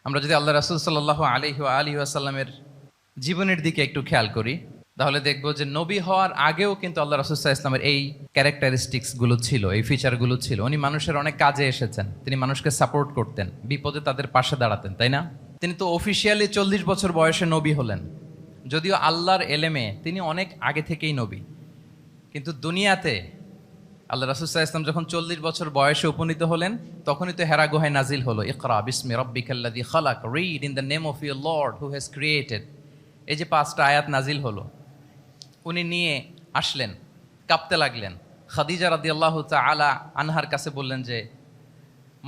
আমরা যদি আল্লাহ রাসূল সাল্লাল্লাহু আলাইহি ওয়া আলিহি ওয়াসাল্লামের জীবনের দিকে একটু খেয়াল করি, তাহলে দেখব যে নবী হওয়ার আগেও কিন্তু আল্লাহ রাসূল সাল্লাল্লাহু আলাইহি ওয়াসাল্লামের এই ক্যারেক্টারিস্টিক্স গুলো ছিল, এই ফিচারগুলো ছিল। উনি মানুষের অনেক কাজে এসেছেন, তিনি মানুষকে সাপোর্ট করতেন, বিপদে তাদের পাশে দাঁড়াতেন, তাই না? তিনি তো অফিসিয়ালি 40 বছর বয়সে নবী হলেন, যদিও আল্লাহর এলেমে তিনি অনেক আগে থেকেই নবী। কিন্তু দুনিয়াতে আল্লাহ রাসূল সাল্লাল্লাহু আলাইহি ওয়াসাল্লাম যখন 40 বছর বয়সে উপনীত হলেন, তখনই তো হেরা গুহায় নাজিল হলো, ইকরা বিসমি রাব্বিকাল্লাযী খালাক, read in the name of your lord who has created. এই যে 5টা আয়াত নাজিল হলো, উনি নিয়ে আসলেন, কাঁপতে লাগলেন। খাদিজা রাদিয়াল্লাহু তাআলা আনহার কাছে বললেন যে,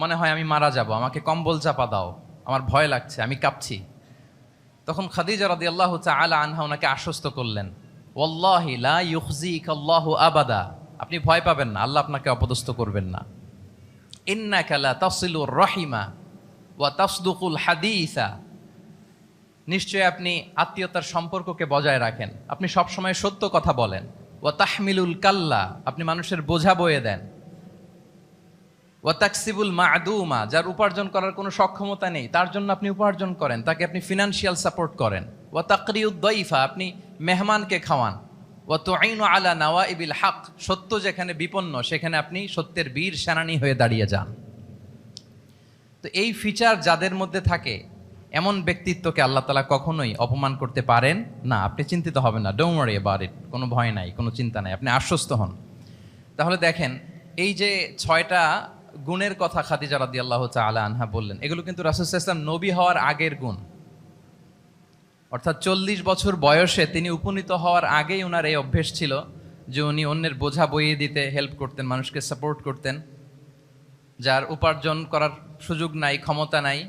মনে হয় আমি মারা যাব, আমাকে কম্বল চাপা দাও, আমার ভয় লাগছে, আমি কাঁপছি। তখন খাদিজা রাদিয়াল্লাহু তাআলা আনহা ওনাকে আশ্বস্ত করলেন, ওয়াল্লাহি লা ইউখজিকাল্লাহু আবাদা, আপনি ভয় পাবেন না, আল্লাহ আপনাকে অপদস্থ করবেন না। ইন্নাকা লা তাসিলুর রাহিমা ওয়া তাসদুকুল হাদিসা, নিশ্চয়ই আপনি আত্মীয়তার সম্পর্ককে বজায় রাখেন, আপনি সবসময় সত্য কথা বলেন। ওয়া তাহমিলুল কাল্লা, আপনি মানুষের বোঝা বয়ে দেন। ওয়া তাকসিবুল মা'দুমা, যার উপার্জন করার কোনো সক্ষমতা নেই তার জন্য আপনি উপার্জন করেন, তাকে আপনি ফিনান্সিয়াল সাপোর্ট করেন। ওয়া তাকরিউদ দাইফা, আপনি মেহমানকে খাওয়ান। ওয়া তুঈনু আলা নাওয়াইবিল হক, সত্য যেখানে বিপন্ন সেখানে আপনি সত্যের বীর সেনানী হয়ে দাঁড়িয়ে যান। তো এই ফিচার যাদের মধ্যে থাকে, এমন ব্যক্তিত্বকে আল্লাহ তাআলা কখনোই অপমান করতে পারেন না। আপনি চিন্তিত হবেন না, ডোন্ট ওয়ারি অ্যাবাউট ইট, কোনো ভয় নাই, কোনো চিন্তা নাই, আপনি আশ্বস্ত হন। তাহলে দেখেন, এই যে 6টা গুণের কথা খাদিজা রাদিয়াল্লাহু তাআলা আনহা বললেন, এগুলো কিন্তু রাসূল সাল্লাল্লাহু আলাইহি ওয়াসাল্লাম নবী হওয়ার আগের গুণ। অর্থাৎ 40 বছর বয়সে তিনি উপনীত হওয়ার আগেই ওনার এই অভ্যেস ছিল যে উনি অন্যের বোঝা বইয়ে দিতে হেল্প করতেন, মানুষকে সাপোর্ট করতেন। যার উপার্জন করার সুযোগ নাই, ক্ষমতা নাই,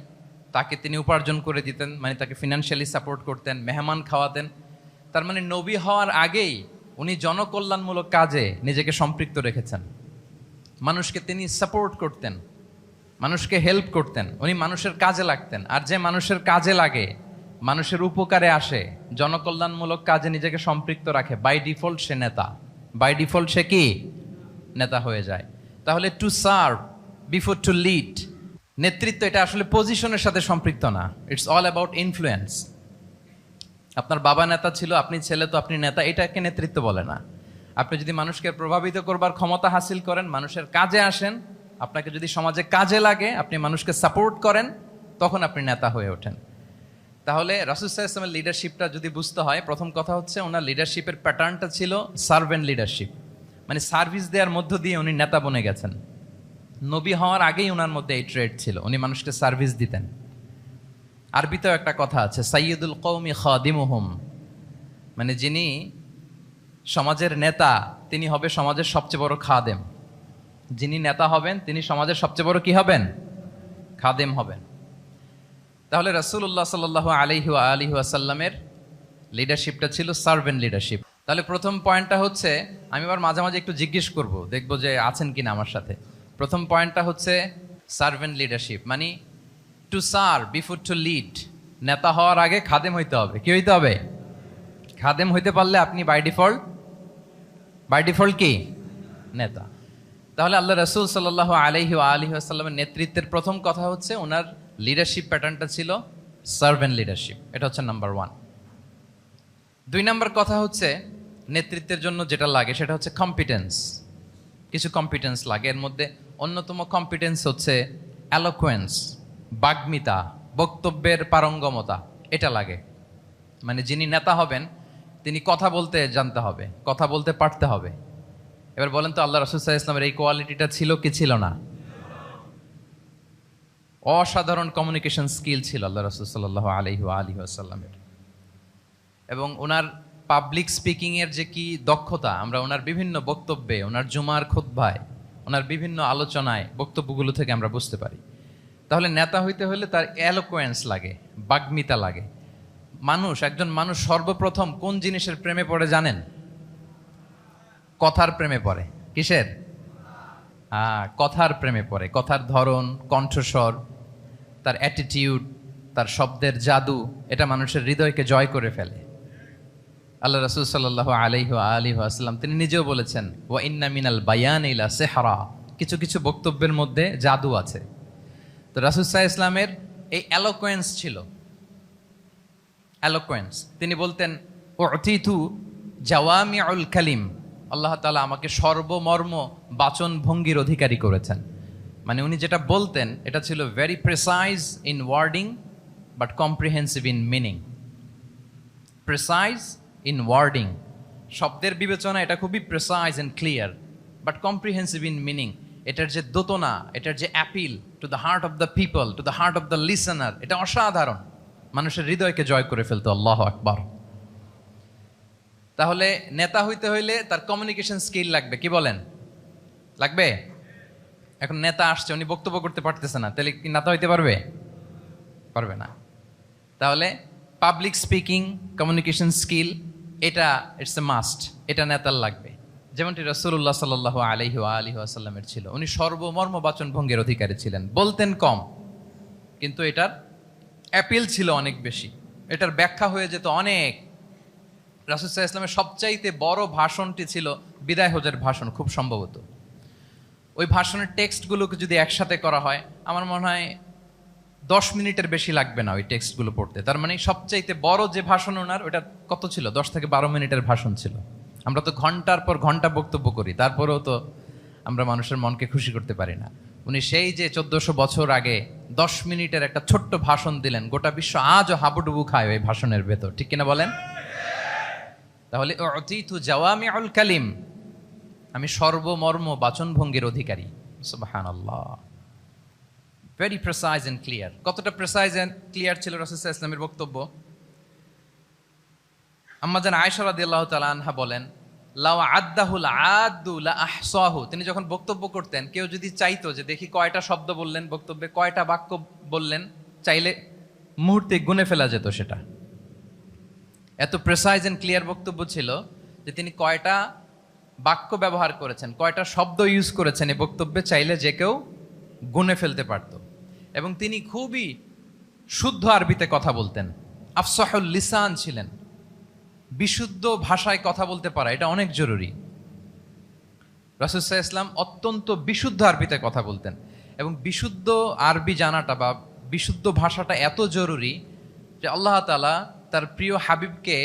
তাকে তিনি উপার্জন করে দিতেন, মানে তাকে ফিনান্সিয়ালি সাপোর্ট করতেন, মেহমান খাওয়াতেন। তার মানে নবী হওয়ার আগেই উনি জনকল্যাণমূলক কাজে নিজেকে সম্পৃক্ত রেখেছেন। মানুষকে তিনি সাপোর্ট করতেন, মানুষকে হেল্প করতেন, উনি মানুষের কাজে লাগতেন। আর যে মানুষের কাজে লাগে, মানুষের উপকারে আসে, জনকল্যাণমূলক কাজে নিজেকে সম্পৃক্ত রাখে, বাই ডিফল্ট সে নেতা, বাই ডিফল্ট সে কি নেতা হয়ে যায়। তাহলে to serve before to lead, নেতৃত্ব এটা আসলে পজিশনের সাথে সম্পৃক্ত না, ইটস অল অ্যাবাউট ইনফ্লুয়েন্স। আপনার বাবা নেতা ছিল, আপনি ছেলে, তো আপনি নেতা, এটাকে নেতৃত্ব বলে না। আপনি যদি মানুষকে প্রভাবিত করবার ক্ষমতা হাসিল করেন, মানুষের কাজে আসেন, আপনাকে যদি সমাজে কাজে লাগে, আপনি মানুষকে সাপোর্ট করেন, তখন আপনি নেতা হয়ে ওঠেন। তাহলে রাসূল সাল্লাল্লাহু আলাইহি ওয়াসাল্লামের লিডারশিপটা যদি বুঝতে হয়, প্রথম কথা হচ্ছে ওনার লিডারশিপের প্যাটার্নটা ছিল সার্ভেন্ট লিডারশিপ, মানে সার্ভিস দেওয়ার মধ্য দিয়ে উনি নেতা বনে গেছেন। নবী হওয়ার আগেই ওনার মধ্যে এই ট্রেড ছিল, উনি মানুষকে সার্ভিস দিতেন। আরবিতেও একটা কথা আছে, সাইয়্যিদুল কওমি খাদিমুহুম, মানে যিনি সমাজের নেতা তিনি হবে সমাজের সবচেয়ে বড় খাদেম। যিনি নেতা হবেন তিনি সমাজের সবচেয়ে বড় কি হবেন? খাদেম হবেন। তাহলে রাসূলুল্লাহ সাল্লাল্লাহু আলাইহি ওয়া আলিহি ওয়াসাল্লামের লিডারশিপটা ছিল সার্ভেন্ট লিডারশিপ। তাহলে প্রথম পয়েন্টটা হচ্ছে, আমি আবার মাঝে মাঝে একটু জিজ্ঞেস করব, দেখবো যে আছেন কিনা আমার সাথে। প্রথম পয়েন্টটা হচ্ছে সার্ভেন্ট লিডারশিপ, মানে to serve before to lead. নেতা হওয়ার আগে খাদেম হইতে হবে। কি হইতে হবে? খাদেম হইতে পারলে আপনি বাই ডিফল্ট কি নেতা। তাহলে আল্লাহ রাসূল সাল্লাল্লাহু আলাইহি ওয়া আলিহি ওয়াসাল্লামের নেতৃত্বের প্রথম কথা হচ্ছে ওনার লিডারশিপ প্যাটার্নটা ছিল সার্ভেন্ট লিডারশিপ। এটা হচ্ছে নাম্বার 1। 2 নাম্বার কথা হচ্ছে নেতৃত্বের জন্য যেটা লাগে সেটা হচ্ছে কম্পিটেন্স। কিছু কম্পিটেন্স লাগে, এর মধ্যে অন্যতম কম্পিটেন্স হচ্ছে অ্যালোকুয়েন্স, বাগ্মিতা, বক্তব্যের পারঙ্গমতা, এটা লাগে। মানে যিনি নেতা হবেন তিনি কথা বলতে জানতে হবে, কথা বলতে পারতে হবে। এবার বলেন তো, আল্লাহ রাসূল সাল্লাল্লাহু আলাইহি ওয়াসাল্লামের এই কোয়ালিটিটা ছিল কি ছিল না? অসাধারণ কমিউনিকেশন স্কিল ছিল আল্লাহ রাসূল সাল্লাল্লাহু আলাইহি ওয়া আলিহি ওয়াসাল্লামের। এবং ওনার পাবলিক স্পিকিং এর যে কি দক্ষতা, আমরা ওনার বিভিন্ন বক্তব্যে, ওনার জুমার খুতবায়, ওনার বিভিন্ন আলোচনায়, বক্তব্যগুলো থেকে আমরা বুঝতে পারি। তাহলে নেতা হইতে হলে তার এলোকোয়েন্স লাগে, বাগ্মিতা লাগে। একজন মানুষ সর্বপ্রথম কোন জিনিসের প্রেমে পড়ে জানেন? কথার প্রেমে পড়ে। কিসের? কথার প্রেমে পড়ে। কথার ধরন, কণ্ঠস্বর, তার অ্যাটিটিউড, তার শব্দের জাদু, এটা মানুষের হৃদয়কে জয় করে ফেলে। আল্লাহ রাসূল সাল্লাল্লাহু আলাইহি ওয়া আলিহি ওয়াসাল্লাম তিনি নিজেও বলেছেন, ওয়া ইন্না মিনাল বায়ানি লা সিহরা, কিছু কিছু বক্তব্যের মধ্যে জাদু আছে। তো রাসূল সাল্লাল্লাহু আলাইহি ওয়াসাল্লামের এই অ্যালোকোয়েন্স ছিল, অ্যালোকোয়েন্স। তিনি বলতেন উতিতু জাওয়ামিউল কালিম, আল্লাহ তাআলা আমাকে সর্বমর্ম বাচন ভঙ্গির অধিকারী করেছেন। মানে উনি যেটা বলতেন এটা ছিল very precise in wording but comprehensive in meaning. Precise in wording, শব্দের বিবেচনা এটা খুবই precise and clear, but comprehensive in meaning. এটার যে দোতনা, এটার যে appeal to the heart of the people, to the heart of the listener, এটা অসাধারণ, মানুষের হৃদয়কে জয় করে ফেলতো। আল্লাহু আকবার। তাহলে নেতা হইতে হইলে তার কমিউনিকেশন স্কিল লাগবে, কি বলেন? লাগবে? এখন নেতা আসছে, উনি বক্তব্য করতে পারতেছে না, তাহলে কি নেতা হইতে পারবে? পারবে না। তাহলে পাবলিক স্পিকিং, কমিউনিকেশন স্কিল, এটা ইটস এ মাস্ট, এটা নেতার লাগবে। যেমনটি রাসূলুল্লাহ সাল্লাল্লাহু আলাইহি ওয়া আলিহি ওয়াসাল্লামের ছিল। উনি সর্বমর্ম বাচন ভঙ্গির অধিকারী ছিলেন, বলতেন কম কিন্তু এটার অ্যাপিল ছিল অনেক বেশি, এটার ব্যাখ্যা হয়ে যেত অনেক। রাসূল সাল্লাল্লাহু আলাইহি ওয়াসাল্লামের সবচাইতে বড় ভাষণটি ছিল বিদায় হজের ভাষণ, খুব সম্ভবত। ওই ভাষণের টেক্সটগুলোকে যদি একসাথে করা হয়, আমার মনে হয় 10 মিনিটের বেশি লাগবে না ওই টেক্সটগুলো পড়তে। তার মানে সবচাইতে বড় যে ভাষণ ওনার, ওটা কত ছিল? 10 থেকে 12 মিনিটের ভাষণ ছিল। আমরা তো ঘন্টার পর ঘন্টা বক্তব্য করি, তারপরেও তো আমরা মানুষের মনকে খুশি করতে পারি না। উনি সেই যে 1400 বছর আগে 10 মিনিটের একটা ছোট্ট ভাষণ দিলেন, গোটা বিশ্ব আজও হাবুডুবু খায় ওই ভাষণের ভেতর, ঠিক কিনা বলেন? তাহলে উতিতু জাওয়ামিউল কালিম, আমি সর্বমর্ম বাচনভঙ্গির অধিকারী। সুবহানাল্লাহ, ভেরি প্রেসাইজ এন্ড ক্লিয়ার। কতটা প্রেসাইজ এন্ড ক্লিয়ার ছিল রাসূল সাল্লাল্লাহু আলাইহি ওয়াসাল্লামের বক্তব্য? আম্মা জান আয়েশা রাদিয়াল্লাহু তাআলা আনহা বলেন, লাউ আদ্দাহুল আদ্দু লা আহসাহু। তিনি যখন বক্তব্য করতেন, কেউ যদি চাইতো যে দেখি কয়টা শব্দ বললেন বক্তব্যে, কয়টা বাক্য বললেন, চাইলে মুহূর্তে গুনে ফেলা যেত সেটা। এত প্রেসাইজ এন্ড ক্লিয়ার বক্তব্য ছিল যে তিনি কয়টা বাক্য ব্যবহার করেছেন, কয়টা শব্দ ইউজ করেছেন এই বক্তব্যে, চাইলে যে কেউ গুনে ফেলতে পারত। এবং তিনি খুবই শুদ্ধ আরবিতে কথা বলতেন, আফসাহুল লিসান ছিলেন। বিশুদ্ধ ভাষায় কথা বলতে পারা এটা অনেক জরুরি। রাসূল সাল্লাল্লাহু আলাইহি ওয়াসাল্লাম অত্যন্ত বিশুদ্ধ আরবিতে কথা বলতেন, এবং বিশুদ্ধ আরবি জানাটা বা বিশুদ্ধ ভাষাটা এত জরুরি যে আল্লাহ তাআলা তার প্রিয় হাবিবকে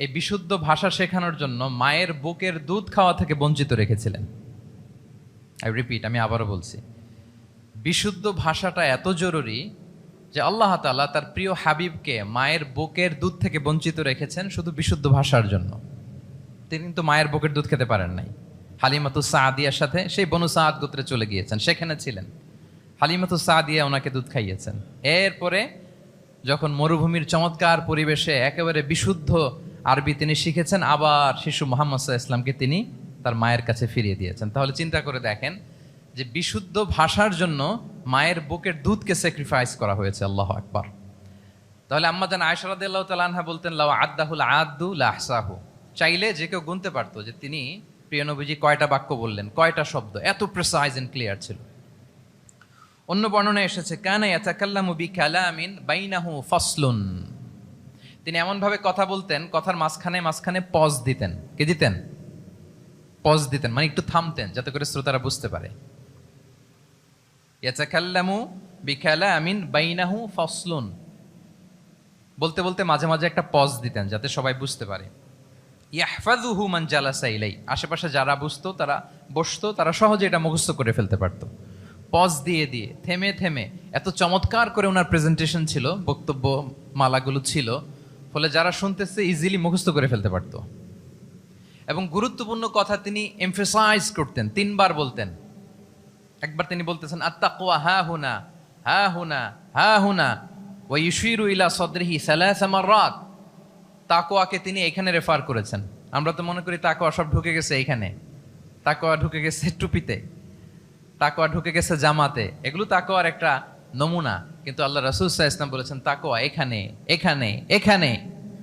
এই বিশুদ্ধ ভাষা শেখানোর জন্য মায়ের বুকের দুধ খাওয়া থেকে বঞ্চিত রেখেছিলেন। আই রিপিট, আমি আবারও বলছি, বিশুদ্ধ ভাষাটা এত জরুরি যে আল্লাহ তাআলা তার প্রিয় হাবিবকে মায়ের বুকের দুধ থেকে বঞ্চিত রেখেছেন শুধু বিশুদ্ধ ভাষার জন্য। তিনি কিন্তু মায়ের বুকের দুধ খেতে পারেন নাই। হালিমাতু সাদিয়ার সাথে সেই বনু সাদ গোত্রে চলে গিয়েছেন, সেখানে ছিলেন। হালিমাতু সাদিয়া ওনাকে দুধ খাইয়েছেন। এরপরে যখন মরুভূমির চমৎকার পরিবেশে একেবারে বিশুদ্ধ আরবি তিনি শিখেছেন, আবার শিশু মুহাম্মদ সাল্লাল্লাহু আলাইহি ওয়াসাল্লামকে তিনি তার মায়ের কাছে ফিরিয়ে দিয়েছেন। তাহলে চিন্তা করে দেখেন যে বিশুদ্ধ ভাষার জন্য মায়ের বুকের দুধকে স্যাক্রিফাইস করা হয়েছে। আল্লাহু আকবার। তাহলে আম্মা জান আয়েশা রাদিয়াল্লাহু তাআলা আনহা বলতেন, লাউ আদ্দাহুল আদ্দু লা আহসাহু। চাইলে যে কেউ গুনতে পারতো যে তিনি প্রিয় নবীজি কয়টা বাক্য বললেন, কয়টা শব্দ, এত প্রিসাইজ এন্ড ক্লিয়ার ছিল। অন্য বর্ণনায় এসেছে, কানা ইয়াতাকাল্লামু বিকালামিন বাইনাহু ফাসলুন। তিনি এমন ভাবে কথা বলতেন, কথার মাঝখানে মাঝখানে পজ দিতেন। কে দিতেন? পজ দিতেন, মানে একটু থামতেন যাতে করে শ্রোতারা বুঝতে পারে। ইয়াতাকাল্লামু বিকালামিন বাইনাহু ফাসলুন, বলতে বলতে মাঝে মাঝে একটা পজ দিতেন যাতে সবাই বুঝতে পারে। ইয়াহফাযুহু মান জালাসা ইলাই, আশেপাশে যারা বুঝতো, তারা বসতো, তারা সহজে এটা মুখস্থ করে ফেলতে পারতো। পজ দিয়ে দিয়ে, থেমে থেমে, এত চমৎকার করে ওনার প্রেজেন্টেশন ছিল, বক্তব্য মালাগুলো ছিল, ফলে যারা শুনতেছে ইজিলি মুখস্থ করে ফেলতে পারতো। এবং গুরুত্বপূর্ণ কথা তিনি এমফাসাইজ করতেন, 3 বার বলতেন। একবার তিনি বলতেছেন, আত্তাকওয়া হা হুনা হা হুনা হা হুনা ওয়া ইউশিরু ইলা সাদরিহি 3 মাররাত। তাকওয়াকে তিনি এখানে রেফার করেছেন। আমরা তো মনে করি তাকওয়া সব ঢুকে গেছে এইখানে, তাকওয়া ঢুকে গেছে টুপিতে, তাকওয়া ঢুকে গেছে জামাতে, এগুলো তাকওয়ার একটা নমুনা। কিন্তু আল্লাহ রাসূল সাল্লাল্লাহু আলাইহি ওয়াসাল্লাম বলেছেন তাকওয়া এখানে এখানে এখানে,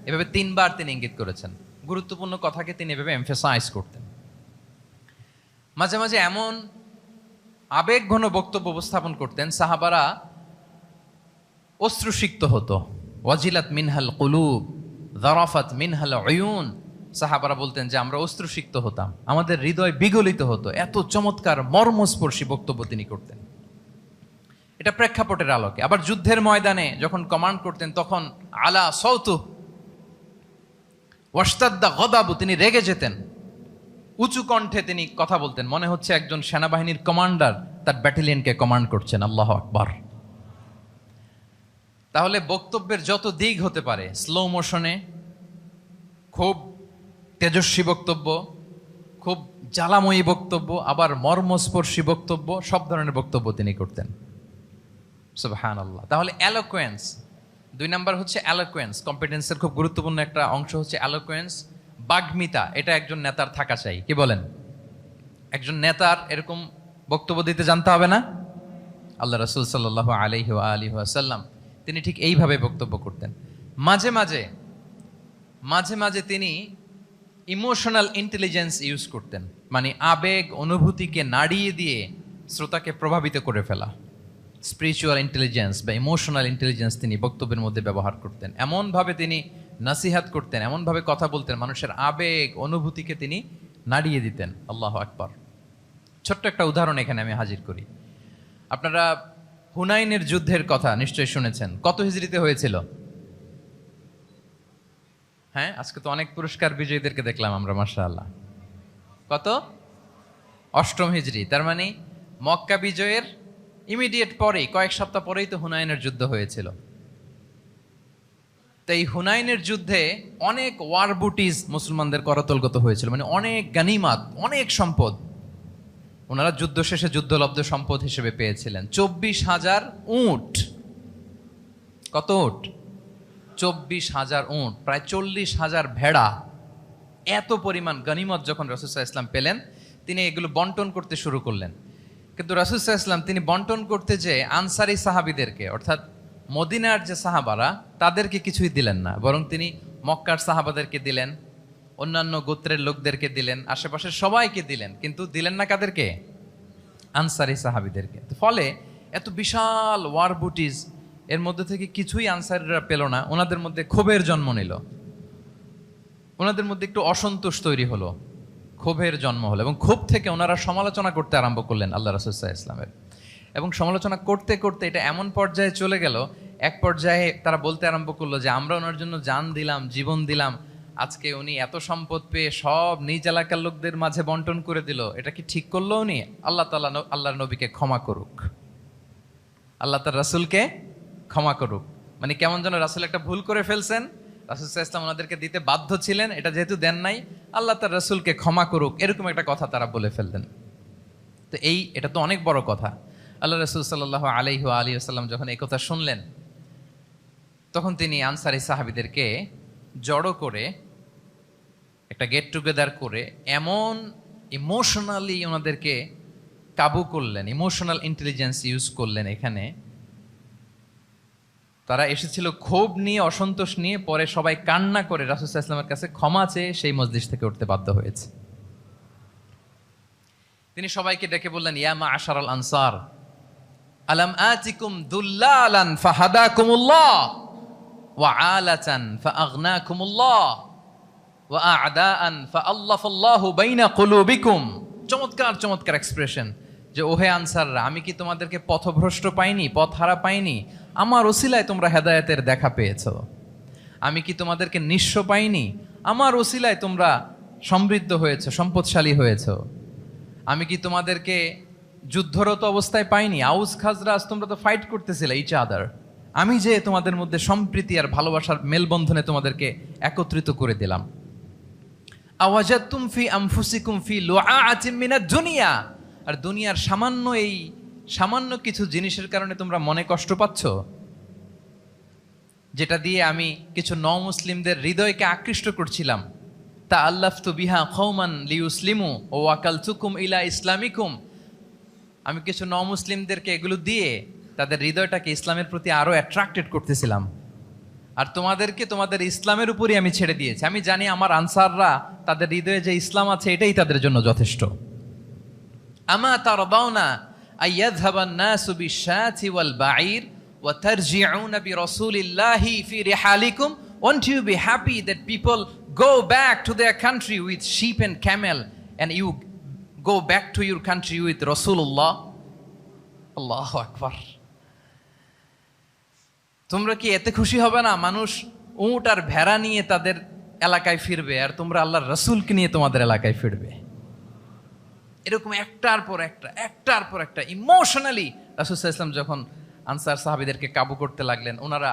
এভাবে 3 বার তিনি ইঙ্গিত করেছেন। গুরুত্বপূর্ণ কথাকে তিনি এভাবে এমফাসাইজ করতেন। মাঝে মাঝে এমন আবেগঘন বক্তব্য উপস্থাপন করতেন, সাহাবারা অশ্রুসিক্ত হতো। ওয়াজিলাত মিনহাল কুলুব যারাফাত মিনহাল উয়ুন। সাহাবারা বলতেন যে আমরা অশ্রুসিক্ত হতাম, আমাদের হৃদয় বিগলিত হতো, এত চমৎকার মর্মস্পর্শী বক্তব্য তিনি করতেন। এটা প্রেক্ষাপটের আলোকে। আবার যুদ্ধের ময়দানে যখন কমান্ড করতেন তখন আলা সৌতু ওয়াস্তাদ্দা গদাবু, তিনি রেগে যেতেন, উঁচু কণ্ঠে তিনি কথা বলতেন, মনে হচ্ছে একজন সেনাবাহিনীর কমান্ডার তার ব্যাটালিয়নকে কমান্ড করছেন। আল্লাহু আকবার। তাহলে বক্তব্যের যত দিক হতে পারে, স্লো মোশনে, খুব তেজস্বী বক্তব্য, খুব জ্বালাময়ী বক্তব্য, আবার মর্মস্পর্শী বক্তব্য, সব ধরনের বক্তব্য তিনি করতেন। সুবহানাল্লাহ। তাহলে অ্যালোকোয়েন্স, 2 নাম্বার হচ্ছে অ্যালোকোয়েন্স। কম্পিটেন্সের খুব গুরুত্বপূর্ণ একটা অংশ হচ্ছে অ্যালোকোয়েন্স, বাগ্মিতা। এটা একজন নেতার থাকা চাই। কি বলেন? একজন নেতার এরকম বক্তব্য দিতে জানতে হবে না? আল্লাহ রাসূল সাল্লাল্লাহু আলাইহি ওয়া আলিহি ওয়াসাল্লাম তিনি ঠিক এইভাবে বক্তব্য করতেন। মাঝে মাঝে তিনি ইমোশনাল ইন্টেলিজেন্স ইউজ করতেন, মানে আবেগ অনুভূতিকে নাড়িয়ে দিয়ে শ্রোতাকে প্রভাবিত করে ফেলা। স্পিরিচুয়াল ইন্টেলিজেন্স বা ইমোশনাল ইন্টেলিজেন্স তিনি বক্তব্যের মধ্যে ব্যবহার করতেন। এমনভাবে তিনি নাসিহাত করতেন, এমনভাবে কথা বলতেন, মানুষের আবেগ অনুভূতিকে তিনি নাড়িয়ে দিতেন। আল্লাহু আকবার। ছোট্ট একটা উদাহরণ এখানে আমি হাজির করি। আপনারা হুনাইনের যুদ্ধের কথা নিশ্চয়ই শুনেছেন। কত হিজরিতে হয়েছিল? হ্যাঁ, আজকে তো অনেক পুরস্কার বিজয়ীদেরকে দেখলাম আমরা, মাশাআল্লাহ। কত? 8ম হিজরি। তার মানে মক্কা বিজয়ের ইমিডিয়েট পরেই, কয়েক সপ্তাহ পরেই তো হুনাইনের যুদ্ধ হয়েছিল। তো এই হুনাইনের যুদ্ধে অনেক ওয়ার বুটিজ মুসলমানদের করতলগত হয়েছিল, মানে অনেক গানিমাত, অনেক সম্পদ ওনারা যুদ্ধ শেষে যুদ্ধলব্ধ সম্পদ হিসেবে পেয়েছিলেন। 24,000 উট। কত উট? 24,000 উট, প্রায় 40,000 ভেড়া। এত পরিমাণ গনিমত যখন রাসূল সাল্লাল্লাহু আলাইহি ওয়াসাল্লাম পেলেন, তিনি এগুলো বন্টন করতে শুরু করলেন। কিন্তু রাসূল সাল্লাল্লাহু আলাইহি ওয়াসাল্লাম তিনি বন্টন করতে যে আনসারি সাহাবীদেরকে, অর্থাৎ মদিনার যে সাহাবারা, তাদেরকে কিছুই দিলেন না, বরং তিনি মক্কার সাহাবাদেরকে দিলেন, অন্যান্য গোত্রের লোকদেরকে দিলেন, আশেপাশের সবাইকে দিলেন, কিন্তু দিলেন না কাদেরকে? আনসারি সাহাবীদেরকে। ফলে এত বিশাল ওয়ার বুটিজ, এর মধ্যে থেকে কিছুই আনসারিরা পেল না। ওনাদের মধ্যে ক্ষোভের জন্ম নিল, ওনাদের মধ্যে একটু অসন্তোষ তৈরি হলো, ক্ষোভের জন্ম হলো, এবং ক্ষোভ থেকে ওনারা সমালোচনা করতে আরম্ভ করলেন আল্লাহ রাসূল সাল্লাল্লাহু আলাইহি ওয়াসাল্লামের। এবং সমালোচনা করতে করতে এটা এমন পর্যায়ে চলে গেল, এক পর্যায়ে তারা বলতে আরম্ভ করলো যে আমরা ওনার জন্য জান দিলাম, জীবন দিলাম, আজকে উনি এত সম্পদ পেয়ে সব নিজ এলাকার লোকদের মাঝে বন্টন করে দিল, এটা কি ঠিক করলো উনি? আল্লাহ তাআলা আল্লাহর নবীকে ক্ষমা করুক, আল্লাহ তার রাসূলকে ক্ষমা করুক। মানে কেমন যেন রাসূল একটা ভুল করে ফেলছেন, রাসূল সাল্লাল্লাহু আলাইহি ওয়াসাল্লাম ওনাদেরকে দিতে বাধ্য ছিলেন, এটা যেহেতু দেন নাই, আল্লাহ তার রাসূলকে ক্ষমা করুক, এরকম একটা কথা তারা বলে ফেললেন। তো এটা তো অনেক বড় কথা। আল্লাহ রাসূল সাল্লাল্লাহু আলাইহি ওয়া আলিহি ওয়াসাল্লাম যখন এই কথা শুনলেন, তখন তিনি আনসারী সাহাবীদেরকে জড়ো করে একটা গেট টুগেদার করে এমন ইমোশনালি ওনাদেরকে কাবু করলেন, ইমোশনাল ইন্টেলিজেন্স ইউজ করলেন। এখানে তারা এসেছিল ক্ষোভ নিয়ে, অসন্তোষ নিয়ে, পরে সবাই কান্না করে রাসূল সাল্লাল্লাহু আলাইহি ওয়াসাল্লামের কাছে ক্ষমা চেয়ে সেই মজলিস থেকে উঠতে বাধ্য হয়েছে। তিনি সবাইকে ডেকে বললেন, ইয়া মা'আশারাল আনসার, আলাম আতিকুম দুল্লালান ফাহাদাকুমুল্লাহ ওয়া আলাতান ফাআগনাকুমুল্লাহ ওয়া আ'দাআন ফাআল্লাফাল্লাহু বাইনা কুলুবিকুম। চমৎকার চমৎকার এক্সপ্রেশন, যে ওহে আনসাররা, আমি কি তোমাদেরকে পথভ্রষ্ট পাইনি, পথহারা পাইনি? আমার ওসিলায় তোমরা হেদায়েতের দেখা পেয়েছো। আমি কি তোমাদেরকে নিঃস্ব পাইনি? আমার ওসিলায় তোমরা সমৃদ্ধ হয়েছো, সম্পদশালী হয়েছো। আমি কি তোমাদেরকে যুদ্ধরত অবস্থায় পাইনি? আউস খাজরাজ তোমরা তো ফাইট করতেছিলে ইচ আদার, আমি যে তোমাদের মধ্যে সম্প্রীতি আর ভালোবাসার মেলবন্ধনে তোমাদেরকে একত্রিত করে দিলাম। আওয়াজাতুম ফি আনফুসিকুম ফি লুআআতিম মিনাদ দুনিয়া, আর দুনিয়ার সামান্য কিছু জিনিসের কারণে তোমরা মনে কষ্ট পাচ্ছ, যেটা দিয়ে আমি কিছু মুসলিমদের হৃদয়কে আকৃষ্ট করছিলাম। তা আল্লাফতু বিহা কওমান লিউসলিমু ওয়া ওয়াকালতুকুম ইলা ইসলামিকুম, আমি কিছু মুসলিমদেরকে এগুলো দিয়ে তাদের হৃদয়টাকে ইসলামের প্রতি আরো অ্যাট্রাক্টেড করতেছিলাম, আর তোমাদেরকে তোমাদের ইসলামের উপরই আমি ছেড়ে দিয়েছি। আমি জানি আমার আনসাররা, তাদের হৃদয়ে যে ইসলাম আছে এটাই তাদের জন্য যথেষ্ট। আমা তারদাউনা আইয়াযহাবান নাসু বিশ-শাতি ওয়াল বাঈর ওয়া তারজিউনা বিরাসূলিল্লাহি ফি রিহালিকুম, won't you be happy that people go back to their country with sheep and camel, and you go back to your country with Rasulullah? Allahu Akbar. তোমরা কি এতে খুশি হবে না মানুষ উট আর ভেড়া নিয়ে তাদের এলাকায় ফিরবে, আর তোমরা আল্লাহর রাসূলকে নিয়ে তোমাদের এলাকায় ফিরবে? এরকম একটার পর একটা ইমোশনালি রাসূল সাল্লাল্লাহু আলাইহি ওয়াসাল্লাম যখন আনসার সাহাবীদেরকে কাবু করতে লাগলেন, ওনারা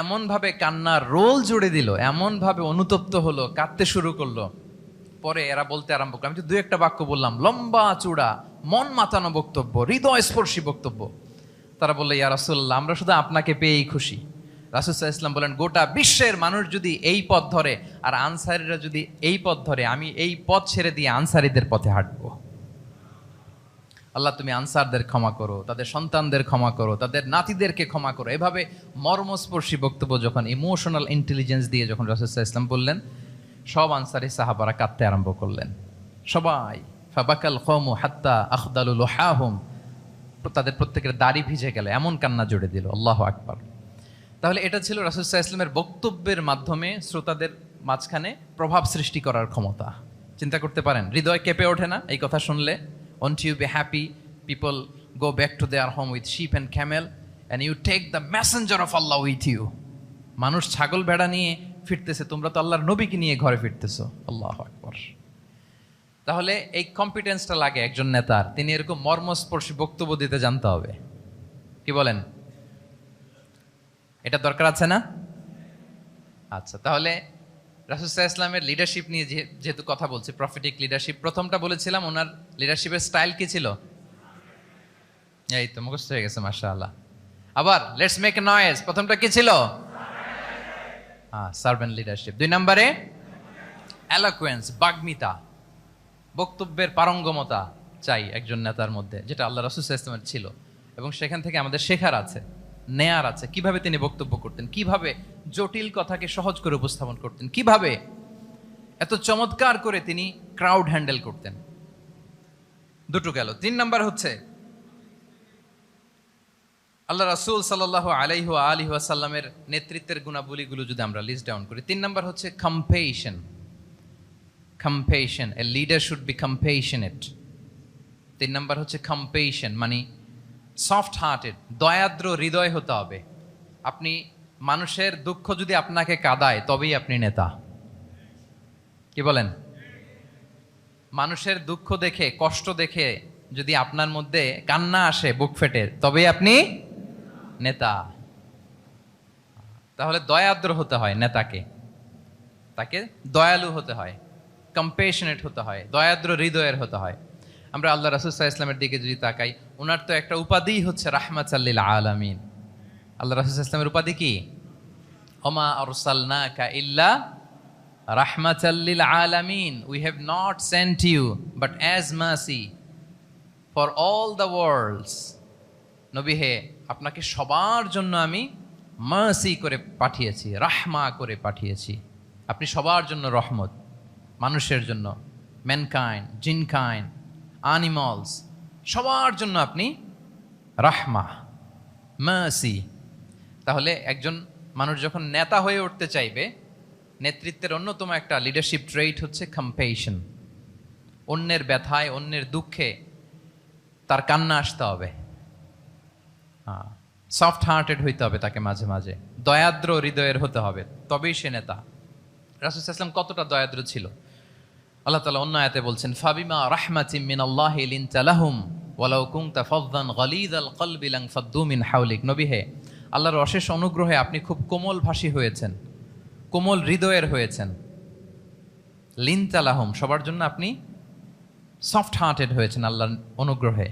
এমনভাবে কান্নার রোল জুড়ে দিল, এমনভাবে অনুতপ্ত হলো, কাঁদতে শুরু করলো। পরে এরা বলতে আরম্ভ করলো, আমি তো 2-1 বাক্য বললাম, লম্বা চূড়া মন মাতানো বক্তব্য, হৃদয়স্পর্শী বক্তব্য। তারা বললো, ইয়া রাসূলুল্লাহ, আমরা শুধু আপনাকে পেয়েই খুশি। রাসূল সাল্লাল্লাহু আলাইহি ওয়াসাল্লাম বলেন, গোটা বিশ্বের মানুষ যদি এই পথ ধরে আর আনসারীরা যদি এই পথ ধরে, আমি এই পথ ছেড়ে দিয়ে আনসারীদের পথে হাঁটবো। আল্লাহ তুমি আনসারদের ক্ষমা করো, তাদের সন্তানদের ক্ষমা করো, তাদের নাতিদেরকে ক্ষমা করো। এভাবে মর্মস্পর্শী বক্তব্য যখন ইমোশনাল ইন্টেলিজেন্স দিয়ে যখন রাসূল সাল্লাল্লাহু আলাইহি ওয়াসাল্লাম বললেন, সব আনসারী সাহাবারা কাঁদতে আরম্ভ করলেন। সবাই ফাবাকাল কওমু হাত্তা আখদালু লুহাহুম, তাদের প্রত্যেকের দাড়ি ভিজে গেল, এমন কান্না জুড়ে দিল। আল্লাহু আকবার। তাহলে এটা ছিল রাসূল সাল্লাল্লাহু আলাইহি ওয়াসাল্লামের বক্তব্যের মাধ্যমে শ্রোতাদের মাঝখানে প্রভাব সৃষ্টি করার ক্ষমতা। চিন্তা করতে পারেন, হৃদয় কেঁপে ওঠে না এই কথা শুনলে? Won't you be happy? People go back to their home with sheep and camel and you take the messenger of Allah with you. মানুষ ছাগল ভেড়া নিয়ে ফিরতেছে, তোমরা তো আল্লাহর নবীকে নিয়ে ঘরে ফিরতেছো। আল্লাহু আকবার। তাহলে এই কম্পিটেন্সটা লাগে একজন নেতার, তিনি এরকম মর্মস্পর্শী বক্তব্য দিতে জানতে হবে। কি বলেন? এটা দরকার আছে না? আচ্ছা, তাহলে রাসূল সাল্লাল্লাহু আলাইহি ওয়াসাল্লামের লিডারশিপ নিয়ে যেহেতু কথা বলছি, প্রফেটিক লিডারশিপ, প্রথমটা বলেছিলাম ওনার লিডারশিপের স্টাইল কি ছিল? এই তো মুখস্থ হয়ে গেছে, মাশাআল্লাহ। আবার লেটস মেক এ নয়েজ। প্রথমটা কি ছিল? Servant leadership. 2 নম্বরে এলোকুয়েন্স, বাগ্মিতা, বক্তব্যের পারঙ্গমতা চাই একজন নেতার মধ্যে, যেটা আল্লাহ রাসূল সাল্লাল্লাহু আলাইহি ওয়াসাল্লামের ছিল। এবং সেখান থেকে আমাদের শেখার আছে, নেয়ার আছে, কিভাবে তিনি বক্তব্য করতেন, কিভাবে জটিল কথাকে সহজ করে উপস্থাপন করতেন, কিভাবে এত চমৎকার করে তিনি ক্রাউড হ্যান্ডেল করতেন। দুটো গেল। 3 নাম্বার হচ্ছে আল্লাহ রাসূল সাল্লাল্লাহু আলাইহি ওয়া আলিহি ওয়াসাল্লামের নেতৃত্বের গুণাবলীগুলো যদি আমরা লিস্ট ডাউন করি, 3 নাম্বার হচ্ছে কম্পেশন। কম্পেশন, a leader should be compassionate. 3 number হচ্ছে কম্পেশন, মানে সফট হার্টেড, দয়াদ্র হৃদয় হতে হবে। আপনি মানুষের দুঃখ যদি আপনাকে কাঁদায় তবেই আপনি নেতা। কি বলেন? মানুষের দুঃখ দেখে, কষ্ট দেখে যদি আপনার মধ্যে কান্না আসে বুক ফেটে, তবেই আপনি নেতা। তাহলে দয়াদ্র হতে হয় নেতাকে, তাকে দয়ালু হতে হয়, কম্পেশনেট হতে হয়, দয়াদ্র হৃদয়ের হতে হয়। আমরা আল্লাহ রাসূল সাল্লাল্লাহু আলাইহি ওয়াসাল্লামের দিকে যদি তাকাই, ওনার তো একটা উপাধি হচ্ছে রাহমাতাল লিল আলামিন। আল্লাহ রাসূল সাল্লাল্লাহু আলাইহি ওয়াসাল্লামের উপাধি কি? ওমা আরসালনাকা ইল্লা রাহমাতাল লিল আলামিন, we have not sent you but as mercy for all the worlds. নবী হে, আপনাকে সবার জন্য আমি মার্সি করে পাঠিয়েছি, রাহমা করে পাঠিয়েছি। আপনি সবার জন্য রহমত, মানুষের জন্য, ম্যানকাইন্ড, জিনকাইন্ড, অ্যানিমালস, সবার জন্য আপনি রাহমা, মার্সি। তাহলে একজন মানুষ যখন নেতা হয়ে উঠতে চাইবে, নেতৃত্বের অন্যতম একটা লিডারশিপ ট্রেইট হচ্ছে কম্পেশন। অন্যের ব্যথায়, অন্যের দুঃখে তার কান্না আসতে হবে। সফট হার্টেড হইতে হবে তাকে, মাঝে মাঝে দয়াদ্র হৃদয়ের হতে হবে, তবেই সে নেতা। রাসূল সাল্লাল্লাহু আলাইহি ওয়াসাল্লাম কতটা দয়াদ্র ছিল, আল্লাহ তাআলা অন্য আয়াতে বলছেন, ফাবিমা রাহমাতিম মিনাল্লাহি লিনতা লাহুম ওয়ালাউ কুনতা ফাযযান গালিযাল কলবি লানফাদ্দু মিন হাওলিক। নবী হে, আল্লাহর অশেষ অনুগ্রহে আপনি খুব কোমল ভাষী হয়েছেন, কোমল হৃদয়ের হয়েছেন। লিনতা লাহুম, সবার জন্য আপনি সফট হার্টেড হয়েছেন আল্লাহর অনুগ্রহে।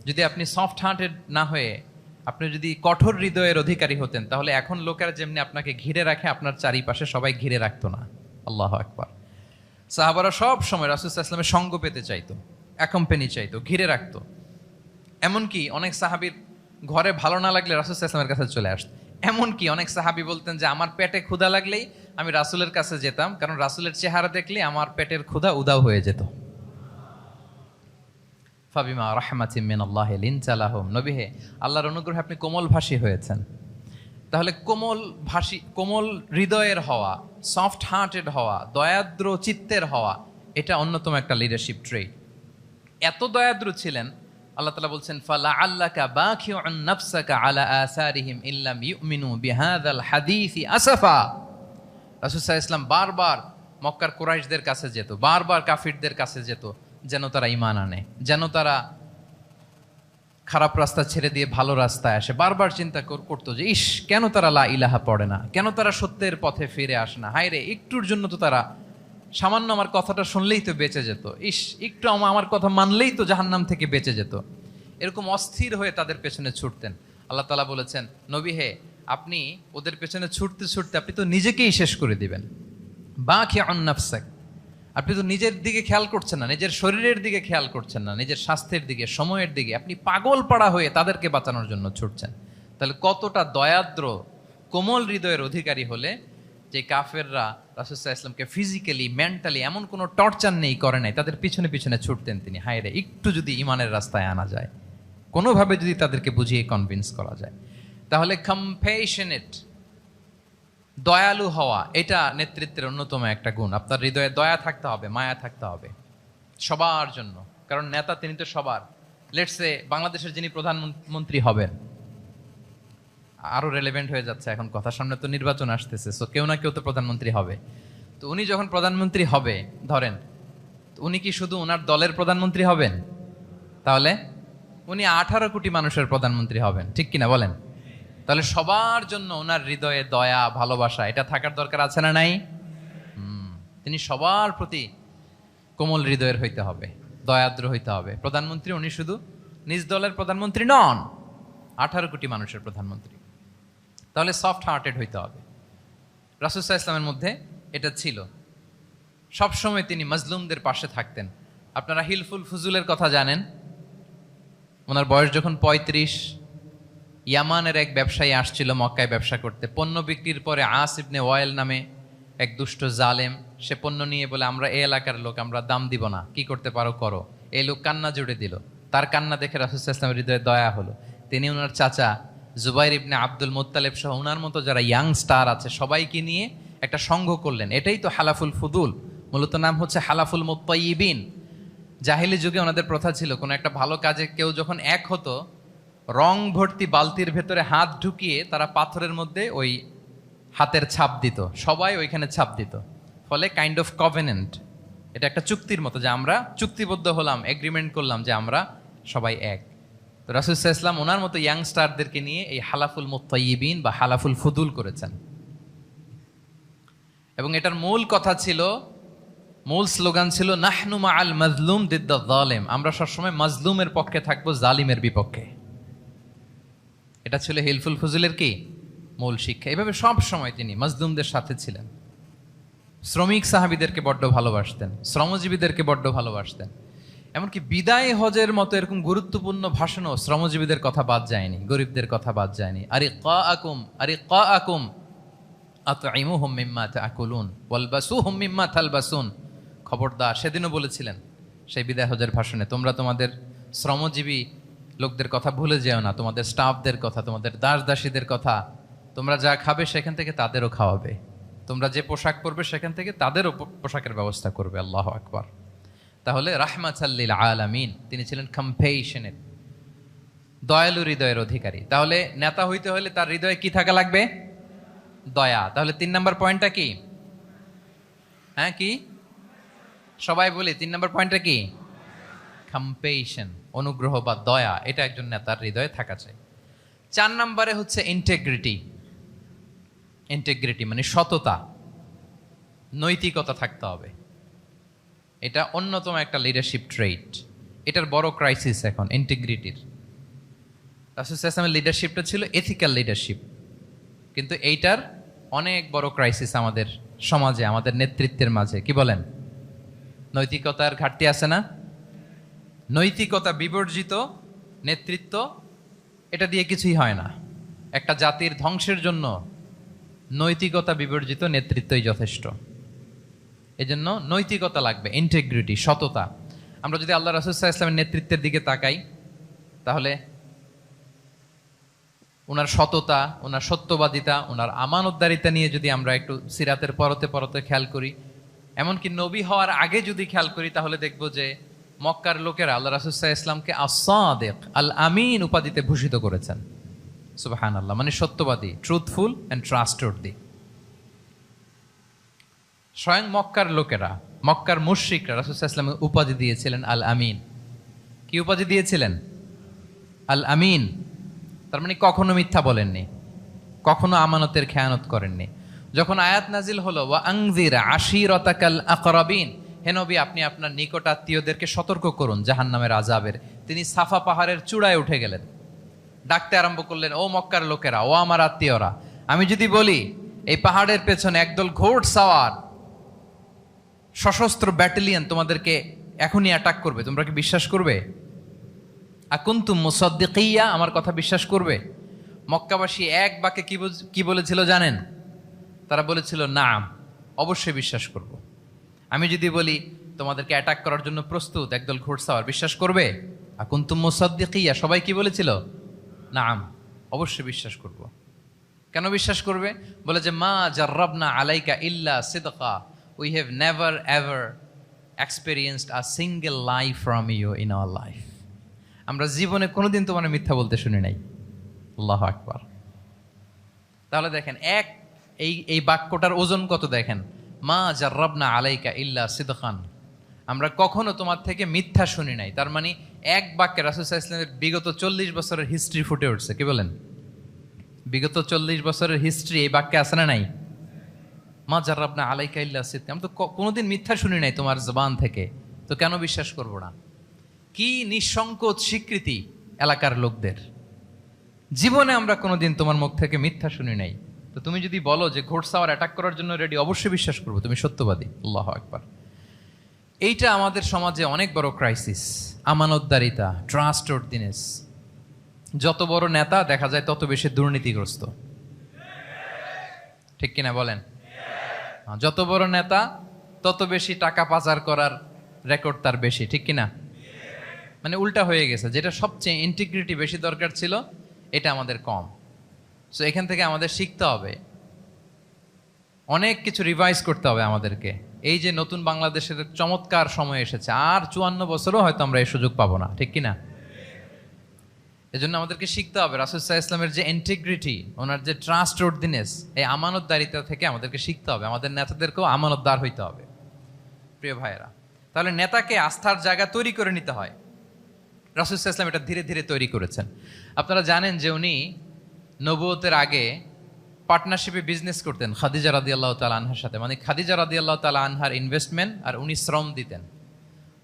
যদি আপনি সফট হার্টেড না হয়ে আপনি যদি কঠোর হৃদয়ের অধিকারী হতেন, তাহলে এখন লোকেরা যেমনি আপনাকে ঘিরে রাখে, আপনার চারিপাশে সবাই ঘিরে রাখতো না। আল্লাহু আকবার। সাহাবারা সব সময় রাসূল সাল্লাল্লাহু আলাইহি ওয়াসাল্লামের সঙ্গ পেতে চাইতো, অ্যাকম্পানি চাইতো, ঘিরে রাখতো। এমনকি অনেক সাহাবীর ঘরে ভালো না লাগলে রাসূল সাল্লাল্লাহু আলাইহি ওয়াসাল্লামের কাছে চলে আসতো। এমনকি অনেক সাহাবী বলতেন যে আমার পেটে ক্ষুধা লাগলেই আমি রাসূলের কাছে যেতাম, কারণ রাসূলের চেহারা দেখলে আমার পেটের ক্ষুধা উধাও হয়ে যেত। ফাবিমা রাহমাতিম মিনাল্লাহি লিনতা লাহুম। নবী হে, আল্লাহর অনুগ্রহে আপনি কোমল ভাষী হয়েছেন। তাহলে কোমল হৃদয়ের হওয়া, সফট হার্টেড হওয়া, দয়াদ্র চিত্তের হওয়া, এটা অন্যতম একটা লিডারশিপ ট্রেট। এত দয়াদ্র ছিলেন আল্লাহ তাআলা বলছেন ফালাআল্লাকা বাখিউন নাফসাকা আলা আসারিহিম ইল্লাম ইউমিনু বিহাযাল হাদীসি আসাফা। রাসূল সাল্লাল্লাহু আলাইহি ওয়াসাল্লাম বারবার মক্কার কুরাইশদের কাছে যেত, বারবার কাফিরদের কাছে যেত, যেন তারা ঈমান আনে, যেন তারা খারাপ রাস্তা ছেড়ে দিয়ে ভালো রাস্তায় আসে। বারবার চিন্তা করতো যে ইস, কেন তারা লা ইলাহা পড়ে না, কেন তারা সত্যের পথে ফিরে আসে না। হায় রে, একটুর জন্য তো তারা সামান্য আমার কথাটা শুনলেই তো বেঁচে যেত, ইস একটু আমার কথা মানলেই তো জাহান্নাম থেকে বেঁচে যেত। এরকম অস্থির হয়ে তাদের পেছনে ছুটতেন। আল্লাহ তাআলা বলেছেন, নবী হে, আপনি ওদের পেছনে ছুটতে ছুটতে আপনি তো নিজেকেই শেষ করে দিবেন। বাখিউন নাফসাক, আপনি তো নিজের দিকে খেয়াল করছেন না, নিজের শরীরের দিকে খেয়াল করছেন না, নিজের স্বাস্থ্যের দিকে, সময়ের দিকে। আপনি পাগল পাড়া হয়ে তাদেরকে বাঁচানোর জন্য ছুটছেন। তাহলে কতটা দয়াদ্র কোমল হৃদয়ের অধিকারী হলে যে কাফেররা রাসূল সাল্লাল্লাহু আলাইহি ওয়াসাল্লামকে ফিজিক্যালি মেন্টালি এমন কোনো টর্চার নেই, করে নাই, তাদের পিছনে পিছনে ছুটতেন তিনি। হায় রে, একটু যদি ইমানের রাস্তায় আনা যায়, কোনোভাবে যদি তাদেরকে বুঝিয়ে কনভিন্স করা যায়, তাহলে কম্প্যাশনেট, দয়ালু হওয়া, এটা নেতৃত্বের অন্যতম একটা গুণ। আপনার হৃদয়ে দয়া থাকতে হবে, মায়া থাকতে হবে সবার জন্য, কারণ নেতা তিনি তো সবার। লেটসে বাংলাদেশের যিনি প্রধানমন্ত্রী হবেন, আরো রেলেভেন্ট হয়ে যাচ্ছে এখন কথা, সামনে তো নির্বাচন আসতেছে, সো কেউ না কেউ তো প্রধানমন্ত্রী হবে। তো উনি যখন প্রধানমন্ত্রী হবে ধরেন, উনি কি শুধু ওনার দলের প্রধানমন্ত্রী হবেন? তাহলে উনি 18 কোটি মানুষের প্রধানমন্ত্রী হবেন, ঠিক কিনা বলেন? তাহলে সবার জন্য ওনার হৃদয়ে দয়া, ভালোবাসা, এটা থাকার দরকার আছে না নাই? তিনি সবার প্রতি কোমল হৃদয়ের হইতে হবে, দয়াদ্র হইতে হবে। প্রধানমন্ত্রী উনি শুধু নিজ দলের প্রধানমন্ত্রী নন, 18 কোটি মানুষের প্রধানমন্ত্রী। তাহলে সফট হার্টেড হইতে হবে। রাসূল সাল্লাল্লাহু আলাইহি ওয়াসাল্লামের মধ্যে এটা ছিল। সবসময় তিনি মাজলুমদের পাশে থাকতেন। আপনারা হিলফুল ফুজুলের কথা জানেন। ওনার বয়স যখন 35, ইয়ামানের এক ব্যবসায়ী আসছিল মক্কায় ব্যবসা করতে। পণ্য বিক্রির পরে আস ইবনে ওয়াইল নামে এক দুষ্ট জালেম, সে পণ্য নিয়ে বলে, আমরা এই এলাকার লোক, আমরা দাম দিব না, কি করতে পারো করো। এই লোক কান্না জুড়ে দিল। তার কান্না দেখে রাসূল সাল্লাল্লাহু আলাইহি ওয়াসাল্লামের হৃদয়ে দয়া হলো। তিনি ওনার চাচা জুবাইর ইবনে আব্দুল মুত্তালিব সহ ওনার মতো যারা ইয়াং স্টার আছে সবাইকে নিয়ে একটা সংঘ করলেন। এটাই তো হালাফুল ফুদুল, মূলত নাম হচ্ছে হালাফুল মুত্তাইয়িবিন। জাহিলি যুগে ওনাদের প্রথা ছিল, কোনো একটা ভালো কাজে কেউ যখন এক হতো, রং ভর্তি বালতির ভেতরে হাত ঢুকিয়ে তারা পাথরের মধ্যে ওই হাতের ছাপ দিত, সবাই ওইখানে ছাপ দিত। ফলে কাইন্ড অফ কভেনেন্ট, এটা একটা চুক্তির মতো, যে আমরা চুক্তিবদ্ধ হলাম, এগ্রিমেন্ট করলাম যে আমরা সবাই এক। তো রাসূল সাল্লাল্লাহু আলাইহি ওয়াসাল্লাম ওনার মতো ইয়াংস্টারদেরকে নিয়ে এই হালাফুল মুত্তাইয়িবিন বা হালাফুল ফুদুল করেছেন। এবং এটার মূল কথা ছিল, মূল স্লোগান ছিল, নাহনু মাআল মাজলুম দিদ্দা যালিম, আমরা সবসময় মাজলুমের পক্ষে থাকবো, জালিমের বিপক্ষে। এটা ছিল হিলফুল ফুজুলের কি মূল শিক্ষা। এভাবে সব সময় তিনি মাজলুমদের সাথে ছিলেন। শ্রমিক সাহাবীদেরকে বড্ড ভালোবাসতেন, শ্রমজীবীদেরকে বড্ড ভালোবাসতেন। এমনকি বিদায় হজের মতো এরকম গুরুত্বপূর্ণ ভাষণও শ্রমজীবীদের কথা বাদ যায়নি, গরিবদের কথা বাদ যায়নি। আরিকাআকুম আতঈমুহুম মিম্মা তাআকুলুন ওয়ালবাসুহুম মিম্মা তালবাসুন। খবরদার, সেদিনও বলেছিলেন সেই বিদায় হজের ভাষণে, তোমরা তোমাদের শ্রমজীবী লোকদের কথা ভুলে যেও না, তোমাদের স্টাফদের কথা, তোমাদের দাস দাসীদের কথা। তোমরা যা খাবে সেখান থেকে তাদেরও খাওয়াবে, তোমরা যে পোশাক পরবে সেখান থেকে তাদেরও পোশাকের ব্যবস্থা করবে। আল্লাহু আকবার। তাহলে রাহমাতাল লিল আলামিন, তিনি ছিলেন কম্প্যাশনেট, দয়ালু হৃদয়ের অধিকারী। তাহলে নেতা হইতে হলে তার হৃদয়ে কি থাকা লাগবে? দয়া। তাহলে 3 নম্বর পয়েন্টটা কি? হ্যাঁ কি সবাই বলি, 3 নম্বর পয়েন্টটা কি? কম্প্যাশন, অনুগ্রহ বা দয়া, এটা একজন নেতার হৃদয়ে থাকা চাই। 4 নম্বরে হচ্ছে ইন্টিগ্রিটি। ইন্টিগ্রিটি মানে সততা, নৈতিকতা থাকতে হবে। এটা অন্যতম একটা লিডারশিপ ট্রেট। এটার বড় ক্রাইসিস এখন ইন্টিগ্রিটির। রাসূল সাল্লাল্লাহু আলাইহি ওয়াসাল্লামের লিডারশিপটা ছিল এথিক্যাল লিডারশিপ, কিন্তু এইটার অনেক বড় ক্রাইসিস আমাদের সমাজে, আমাদের নেতৃত্বের মাঝে। কি বলেন? নৈতিকতার ঘাটতি আছে না? নৈতিকতা বিবর্জিত নেতৃত্ব, এটা দিয়ে কিছুই হয় না। একটা জাতির ধ্বংসের জন্য নৈতিকতা বিবর্জিত নেতৃত্বই যথেষ্ট। এজন্য নৈতিকতা লাগবে, ইন্টিগ্রিটি, সততা। আমরা যদি আল্লাহ রাসূল সাল্লাল্লাহু আলাইহি ওয়াসাল্লামের নেতৃত্বের দিকে তাকাই, তাহলে ওনার সততা, ওনার সত্যবাদিতা, ওনার আমানতদারিতা নিয়ে যদি আমরা একটু সিরাতের পরতে পরতে খেয়াল করি, এমনকি নবী হওয়ার আগে যদি খেয়াল করি, তাহলে দেখব যে মক্কার লোকেরা আল্লাহ রাসূল সাল্লাল্লাহু আলাইহি ওয়াসাল্লামকে আস-সাদিক আল আমিন উপাধিতে ভূষিত করেছেন। সুবহানাল্লাহ, মানে সত্যবাদী, ট্রুথফুল অ্যান্ড ট্রাস্টওয়ার্দি। স্বয়ং মক্কার লোকেরা, মক্কার মুশরিকরা রাসূল সাল্লাল্লাহু আলাইহি ওয়াসাল্লামকে উপাধি দিয়েছিলেন আল আমিন। কি উপাধি দিয়েছিলেন? আল আমিন। তার মানে কখনো মিথ্যা বলেননি, কখনো আমানতের খেয়ানত করেননি। যখন আয়াত নাজিল হলো ওয়া আনজির আশিরাতাকাল আকরাবিন, হে নবী আপনি আপনার নিকট আত্মীয়দেরকে সতর্ক করুন জাহান্নামের আযাবের, তিনি সাফা পাহাড়ের চূড়ায় উঠে গেলেন, ডাকতে আরম্ভ করলেন, ও মক্কার লোকেরা, ও আমার আত্মীয়রা, আমি যদি বলি এই পাহাড়ের পেছনে একদল ঘোড়সাওয়ার সশস্ত্র ব্যাটালিয়ন তোমাদেরকে এখনই অ্যাটাক করবে, তোমরা কি বিশ্বাস করবে? আকুনতুম মুসাদ্দিকিয়া, আমার কথা বিশ্বাস করবে? মক্কাবাসী এক বাক্যে কি বলেছিল জানেন? তারা বলেছিল নাম, অবশ্যই বিশ্বাস করব। আমি যদি বলি তোমাদেরকে অ্যাটাক করার জন্য প্রস্তুত একদল ঘোড়সাওয়ার, বিশ্বাস করবে? আকুনতুম মুসাদ্দিকিয়া, সবাই কি বলেছিল? নাম, অবশ্যই বিশ্বাস করব। কেন বিশ্বাস করবে? বলে যে মা জাররাবনা আলাইকা ইল্লা সিদকা, we have never ever experienced a single lie from you in our life. আমরা জীবনে কোনোদিন তোমার মিথ্যা বলতে শুনি নাই। আল্লাহু আকবার। তাহলে দেখেন এই বাক্যটার ওজন কত দেখেন, মা জাররাবনা আলাইকা ইল্লা সিদকান, আমরা কখনো তোমার থেকে মিথ্যা শুনি নাই। তার মানে এক বাক্যে রাসূল সাল্লাল্লাহু আলাইহি ওয়াসাল্লামের বিগত 40 বছরের হিস্ট্রি ফুটে উঠছে। কি বলেন? বিগত 40 বছরের হিস্ট্রি এই বাক্যে আছে না নাই? মা জাররাবনা আলাইকা ইল্লা সিদকান, আমরা তো কোনোদিন মিথ্যা শুনি নাই তোমার জবান থেকে, তো কেন বিশ্বাস করব না? কি নিঃসংকোচ স্বীকৃতি এলাকার লোকদের, জীবনে আমরা কোনোদিন তোমার মুখ থেকে মিথ্যা শুনি নাই, তো তুমি যদি বলো যে ঘোড়সাওয়ার অ্যাটাক করার জন্য রেডি, অবশ্যই বিশ্বাস করবো, তুমি সত্যবাদী। আল্লাহু আকবার। এইটা আমাদের সমাজে অনেক বড় ক্রাইসিস, আমানতদারিতা, ট্রাস্টওয়ার্দিনেস। যত বড় নেতা দেখা যায় তত বেশি দুর্নীতিগ্রস্ত, ঠিক কিনা বলেন? যত বড় নেতা তত বেশি টাকা পাচার করার রেকর্ড তার বেশি, ঠিক কিনা? মানে উল্টা হয়ে গেছে, যেটা সবচেয়ে ইন্টিগ্রিটি বেশি দরকার ছিল এটা আমাদের কম। সো এখান থেকে আমাদের শিখতে হবে, অনেক কিছু রিভাইজ করতে হবে আমাদেরকে। এই যে নতুন বাংলাদেশের চমৎকার সময় এসেছে, আর 54 বছরও হয়তো আমরা এই সুযোগ পাবো না, ঠিক কিনা? এজন্য আমাদেরকে শিখতে হবে রাসূল সাল্লাল্লাহু আলাইহি ওয়াসাল্লামের যে ইন্টিগ্রিটি, ওনার যে ট্রাস্টওয়ার্দিনেস, এই আমানতদারিতা থেকে আমাদেরকে শিখতে হবে। আমাদের নেতাদেরকেও আমানতদার হইতে হবে। প্রিয় ভাইয়েরা, তাহলে নেতাকে আস্থার জায়গা তৈরি করে নিতে হয়। রাসূল সাল্লাল্লাহু আলাইহি ওয়াসাল্লাম এটা ধীরে ধীরে তৈরি করেছেন। আপনারা জানেন যে উনি নবুয়তের আগে পার্টনারশিপে বিজনেস করতেন খাদিজা রাদিয়াল্লাহু তাআলা আনহার সাথে, মানে খাদিজা রাদিয়াল্লাহু তাআলা আনহার ইনভেস্টমেন্ট আর উনি শ্রম দিতেন।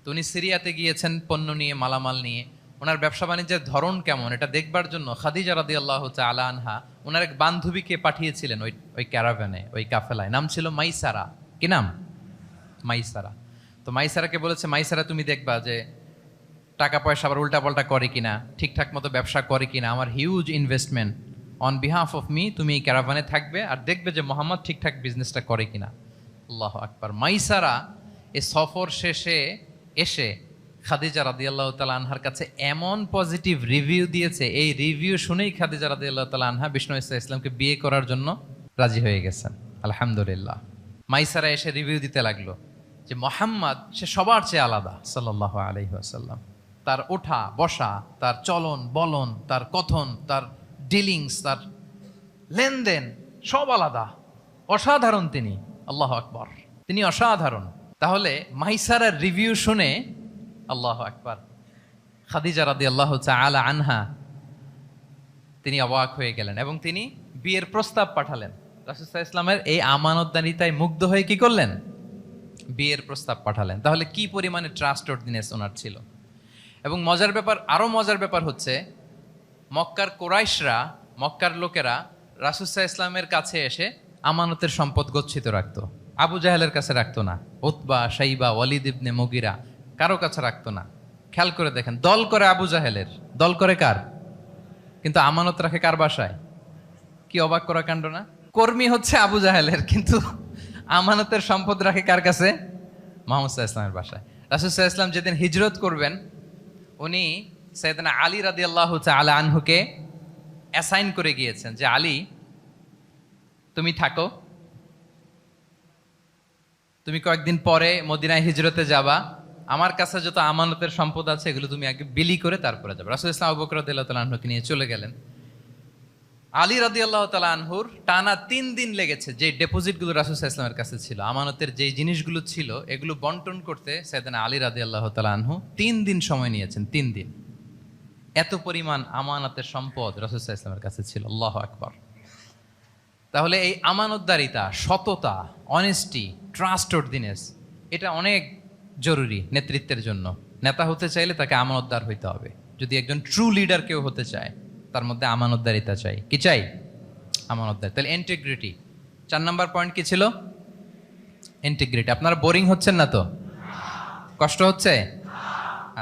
তো উনি সিরিয়াতে গিয়েছেন পণ্য নিয়ে, মালামাল নিয়ে। ওনার ব্যবসা বাণিজ্যের ধরন কেমন এটা দেখবার জন্য খাদিজা রাদিয়াল্লাহু তাআলা আনহা ওনার এক বান্ধবীকে পাঠিয়েছিলেন ওই ক্যারাভ্যানে, ওই কাফেলায়। নাম ছিল মাইসারা। কি নাম? মাইসারা। তো মাইসারাকে বলেছে, মাইসারা তুমি দেখবা যে টাকা পয়সা আবার উল্টাপাল্টা করে কিনা, ঠিকঠাক মতো ব্যবসা করে কিনা, আমার huge investment, on behalf of me তুমি এই ক্যারাভানে থাকবে আর দেখবে যে মোহাম্মদ ঠিকঠাক বিজনেসটা করে কিনা। আল্লাহু আকবার। মাইসারা এই সফর শেষে এসে খাদিজা রাদিয়াল্লাহু তাআলা আনহার কাছে এমন পজিটিভ রিভিউ দিয়েছে, এই রিভিউ শুনেই খাদিজা রাদিয়াল্লাহু তাআলা আনহা বিষ্ণু ইসলামকে বিয়ে করার জন্য রাজি হয়ে গেছেন। আলহামদুলিল্লাহ। মাইসারা এসে রিভিউ দিতে লাগলো যে মোহাম্মদ সে সবার চেয়ে আলাদা সাল্লাল্লাহু আলাইহি ওয়াসাল্লাম। তার ওঠা বসা, তার চলন বলন, তার কথন, তার ডিলিংস, তার লেনদেন সব আলাদা, অসাধারণ তিনি। আল্লাহু আকবার, তিনি অসাধারণ। তাহলে মাইসারার রিভিউ শুনে আল্লাহু আকবার খাদিজা রাদিয়াল্লাহু তাআলা আনহা তিনি অবাক হয়ে গেলেন এবং তিনি বিয়ের প্রস্তাব পাঠালেন। রাসূল সাল্লাল্লাহু আলাইহি ওয়াসাল্লামের এই আমানতদারিতায় মুগ্ধ হয়ে কি করলেন? বিয়ের প্রস্তাব পাঠালেন। তাহলে কি পরিমাণে ট্রাস্টওয়ার্দিনেস ওনার ছিল। এবং মজার ব্যাপার, আরো মজার ব্যাপার হচ্ছে মক্কার কুরাইশরা, মক্কার লোকেরা রাসূল সাল্লাল্লাহু আলাইহি ওয়াসাল্লামের কাছে এসে আমানতের সম্পদ গচ্ছিত রাখতো। আবু জাহেলের কাছে রাখতো না, উতবা, শাইবা, ওয়ালিদ ইবনে মুগিরা কারো কাছে রাখতো না। খেয়াল করে দেখেন, দল করে আবু জাহেলের, দল করে কার? কিন্তু আমানত রাখে কার বাসায়? কি অবাক করা কাণ্ড না? কর্মী হচ্ছে আবু জাহেলের, কিন্তু আমানতের সম্পদ রাখে কার কাছে? মুহাম্মদ সাল্লাল্লাহু আলাইহি ওয়াসাল্লামের বাসায়। রাসূল সাল্লাল্লাহু আলাইহি ওয়াসাল্লাম যেদিন হিজরত করবেন, উনি সাইয়েদনা আলী রাদিয়াল্লাহু তাআলা আনহুকে অ্যাসাইন করে গিয়েছেন যে আলী তুমি থাকো, তুমি কয়েকদিন পরে মদিনায় হিজরতে যাবা, আমার কাছে যত আমানতের সম্পদ আছে এগুলো তুমি আগে বিলি করে তারপরে যাবে। রাসূল ইসলাম আবু বকর রাদিয়াল্লাহু তাআলা আনহুকে নিয়ে চলে গেলেন। আলী রাদিয়াল্লাহু তাআলা আনহুর টানা 3 দিন লেগেছে যে ডিপোজিটগুলো রাসূল সাল্লাল্লাহু আলাইহি ওয়াসাল্লামের কাছে ছিল, আমানতের যে জিনিসগুলো ছিল এগুলো বন্টন করতে সাইয়েদনা আলী রাদিয়াল্লাহু তাআলা আনহু 3 দিন সময় নিয়েছেন। 3 দিন, এত পরিমাণ আমানতের সম্পদ রাসূল সাল্লাল্লাহু আলাইহি ওয়াসাল্লামের কাছে ছিল। আল্লাহু আকবার। তাহলে এই আমানতদারিতা, সততা, অনেস্টি, ট্রাস্টওয়ার্দিনেস, এটা অনেক জরুরি নেতৃত্বের জন্য। নেতা হতে চাইলে তাকে আমানতদার হইতে হবে। যদি একজন ট্রু লিডার কেউ হতে চায় তার মধ্যে আমানতদারিতা চাই। কি চাই? আমানতদার। তাহলে ইন্টিগ্রিটি। 4 নাম্বার পয়েন্ট কি ছিল? ইন্টিগ্রিটি। আপনারা বোরিং হচ্ছেন না তো? কষ্ট হচ্ছে?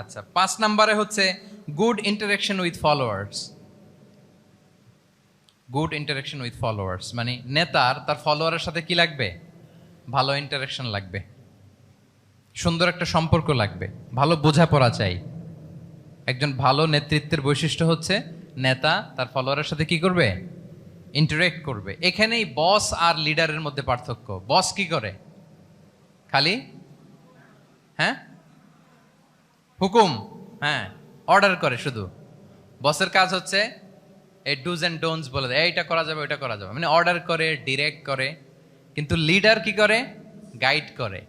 আচ্ছা, 5 নাম্বারে হচ্ছে good interaction with followers. Good interaction with followers মানে নেতার তার ফলোয়ারের সাথে কি লাগবে? ভালো ইন্টারাকশন লাগবে, সুন্দর একটা সম্পর্ক লাগবে, ভালো বোঝাপড়া চাই। একজন ভালো নেতৃত্বের বৈশিষ্ট্য হচ্ছে নেতা তার ফলোয়ারের সাথে কি করবে? ইন্টারেক্ট করবে। এখানেই বস আর লিডারের মধ্যে পার্থক্য। বস কি করে? খালি হুকুম, অর্ডার করে শুধু। বসের কাজ হচ্ছে এই ডুজ অ্যান্ড ডোন্টস বলে দেয়, এইটা করা যাবে ওইটা করা যাবে, মানে অর্ডার করে, ডিরেক্ট করে। কিন্তু লিডার কি করে? গাইড করে,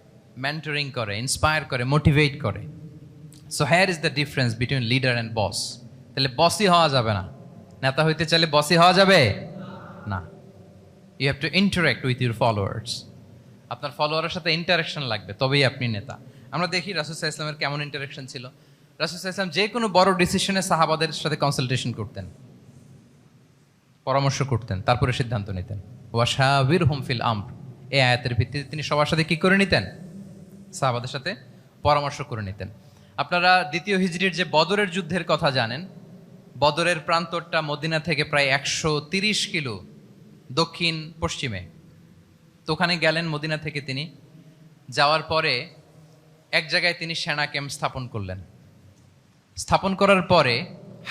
মেন্টরিং করে, ইন্সপায়ার করে, মোটিভেট করে। So here is the difference between leader and boss. তাহলে বসই হওয়া যাবে না। নেতা হইতে চাইলে বসই হওয়া যাবে না। You have to interact with your followers. আপনার ফলোয়ারের সাথে ইন্টারাকশন লাগবে, তবেই আপনি নেতা। আমরা দেখি রাসূল সাল্লাল্লাহু আলাইহি ওয়াসাল্লামের কেমন ইন্টারাকশন ছিল। রাসূল সাল্লাল্লাহু আলাইহি ওয়াসাল্লাম যে কোনো বড় ডিসিশনে সাহাবাদের সাথে কনসালটেশন করতেন, পরামর্শ করতেন, তারপরে সিদ্ধান্ত নিতেন। ওয়াশাবিরহুম ফিল আমর, এই আয়াতের ভিত্তিতে তিনি সবার সাথে কি করে নিতেন? সাহাবাদের সাথে পরামর্শ করে নিতেন। আপনারা দ্বিতীয় হিজরির যে বদরের যুদ্ধের কথা জানেন। বদরের প্রান্তরটা মদিনা থেকে প্রায় 130 কিলো দক্ষিণ পশ্চিমে। তো ওখানে গেলেন মদিনা থেকে তিনি। যাওয়ার পরে এক জায়গায় তিনি সেনা ক্যাম্প স্থাপন করলেন। স্থাপন করার পরে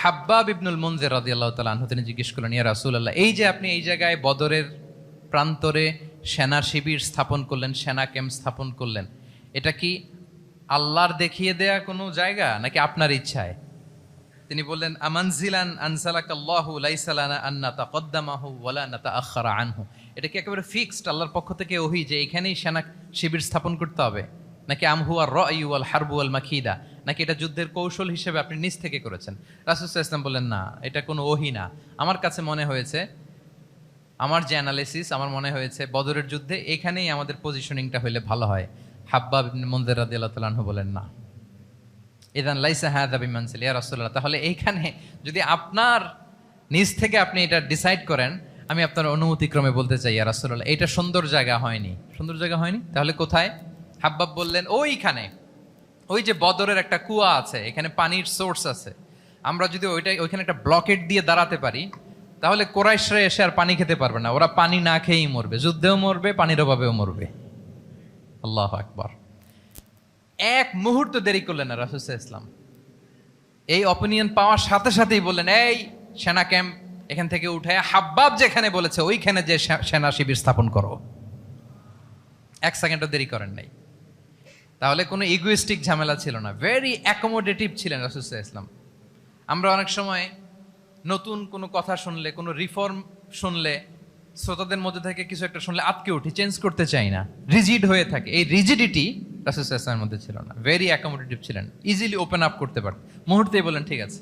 হাব্বাব ইবনুল মুনজির রাদিয়াল্লাহু তাআলা আনহু তিনি জিজ্ঞেস করলেন, ইয়া রাসূলুল্লাহ, এই যে আপনি এই জায়গায় বদরের প্রান্তরে সেনা শিবির স্থাপন করলেন, সেনা ক্যাম্প স্থাপন করলেন, এটা কি আল্লাহর দেখিয়ে দেয়া কোনো জায়গা নাকি আপনার ইচ্ছায়? তিনি বললেন, আমানজিলান আনসালাকাল্লাহু লাইসা লানা আন নাতাকদ্দামাহু ওয়ালা নাতাআখারা আনহু। এটা কি একেবারে ফিক্সড আল্লাহর পক্ষ থেকে ওহী যে এখানেই সেনা শিবির স্থাপন করতে হবে, নাকি আমহুয়া রা'য়ু ওয়াল হারবু ওয়াল মাকিদা, নাকি এটা যুদ্ধের কৌশল হিসেবে আপনি নিজ থেকে করেছেন? রাসূল সাল্লাল্লাহু আলাইহি ওয়াসাল্লাম বললেন, না, এটা কোনো ওহী না। আমার কাছে মনে হয়েছে, আমার যে অ্যানালিসিস, আমার মনে হয়েছে বদরের যুদ্ধে এখানেই আমাদের পজিশনিংটা হইলে ভালো হয়। হাব্বাব ইবনে মুনজির রাদিয়াল্লাহু তাআলা আনহু বলেন, না, ইদান লাইসা হাযা বিমানসিল ইয়া রাসূলুল্লাহ, তাহলে এইখানে যদি আপনার নিজ থেকে আপনি এটা ডিসাইড করেন, আমি আপনার অনুমতিক্রমে বলতে চাই ইয়া রাসূলুল্লাহ, এটা সুন্দর জায়গা হয়নি। সুন্দর জায়গা হয়নি? তাহলে কোথায়? হাব্বাব বললেন, ওইখানে, ওই যে বদরের একটা কুয়া আছে, এখানে পানির সোর্স আছে। আমরা যদি ওইখানে একটা ব্লকেট দিয়ে দাঁড়াতে পারি, তাহলে কোরাইশরা এসে আর পানি খেতে পারবে না। ওরা পানি না খেয়েই মরবে, যুদ্ধেও মরবে, পানির অভাবেও মরবে। আল্লাহু আকবার। এক মুহূর্ত দেরি করলেন না রাসূল সাল্লাল্লাহু আলাইহি ওয়াসাল্লাম। এই অপিনিয়ন পাওয়ার সাথে সাথেই বললেন, এই সেনা ক্যাম্প এখান থেকে উঠে হাব্বাব যেখানে বলেছে ওইখানে যে সেনা শিবির স্থাপন করো। 1 সেকেন্ডও দেরি করেন নাই। তাহলে কোনো ইগোইস্টিক ঝামেলা ছিল না, ভেরি অ্যাকোমোডেটিভ ছিলেন রাসূল সাল্লাল্লাহু আলাইহি ওয়াসাল্লাম। আমরা অনেক সময় নতুন কোনো কথা শুনলে, কোনো রিফর্ম শুনলে, শ্রোতাদের মধ্যে থেকে কিছু একটা শুনলে আটকে উঠি, চেঞ্জ করতে চাই না, রিজিড হয়ে থাকে। এই রিজিডিটি রাসূল সাল্লাল্লাহু আলাইহি ওয়াসাল্লামের মধ্যে ছিল না। ভেরি অ্যাকোমোডেটিভ ছিলেন, ইজিলি ওপেন আপ করতে পারতেন। মুহূর্তেই বলেন, ঠিক আছে,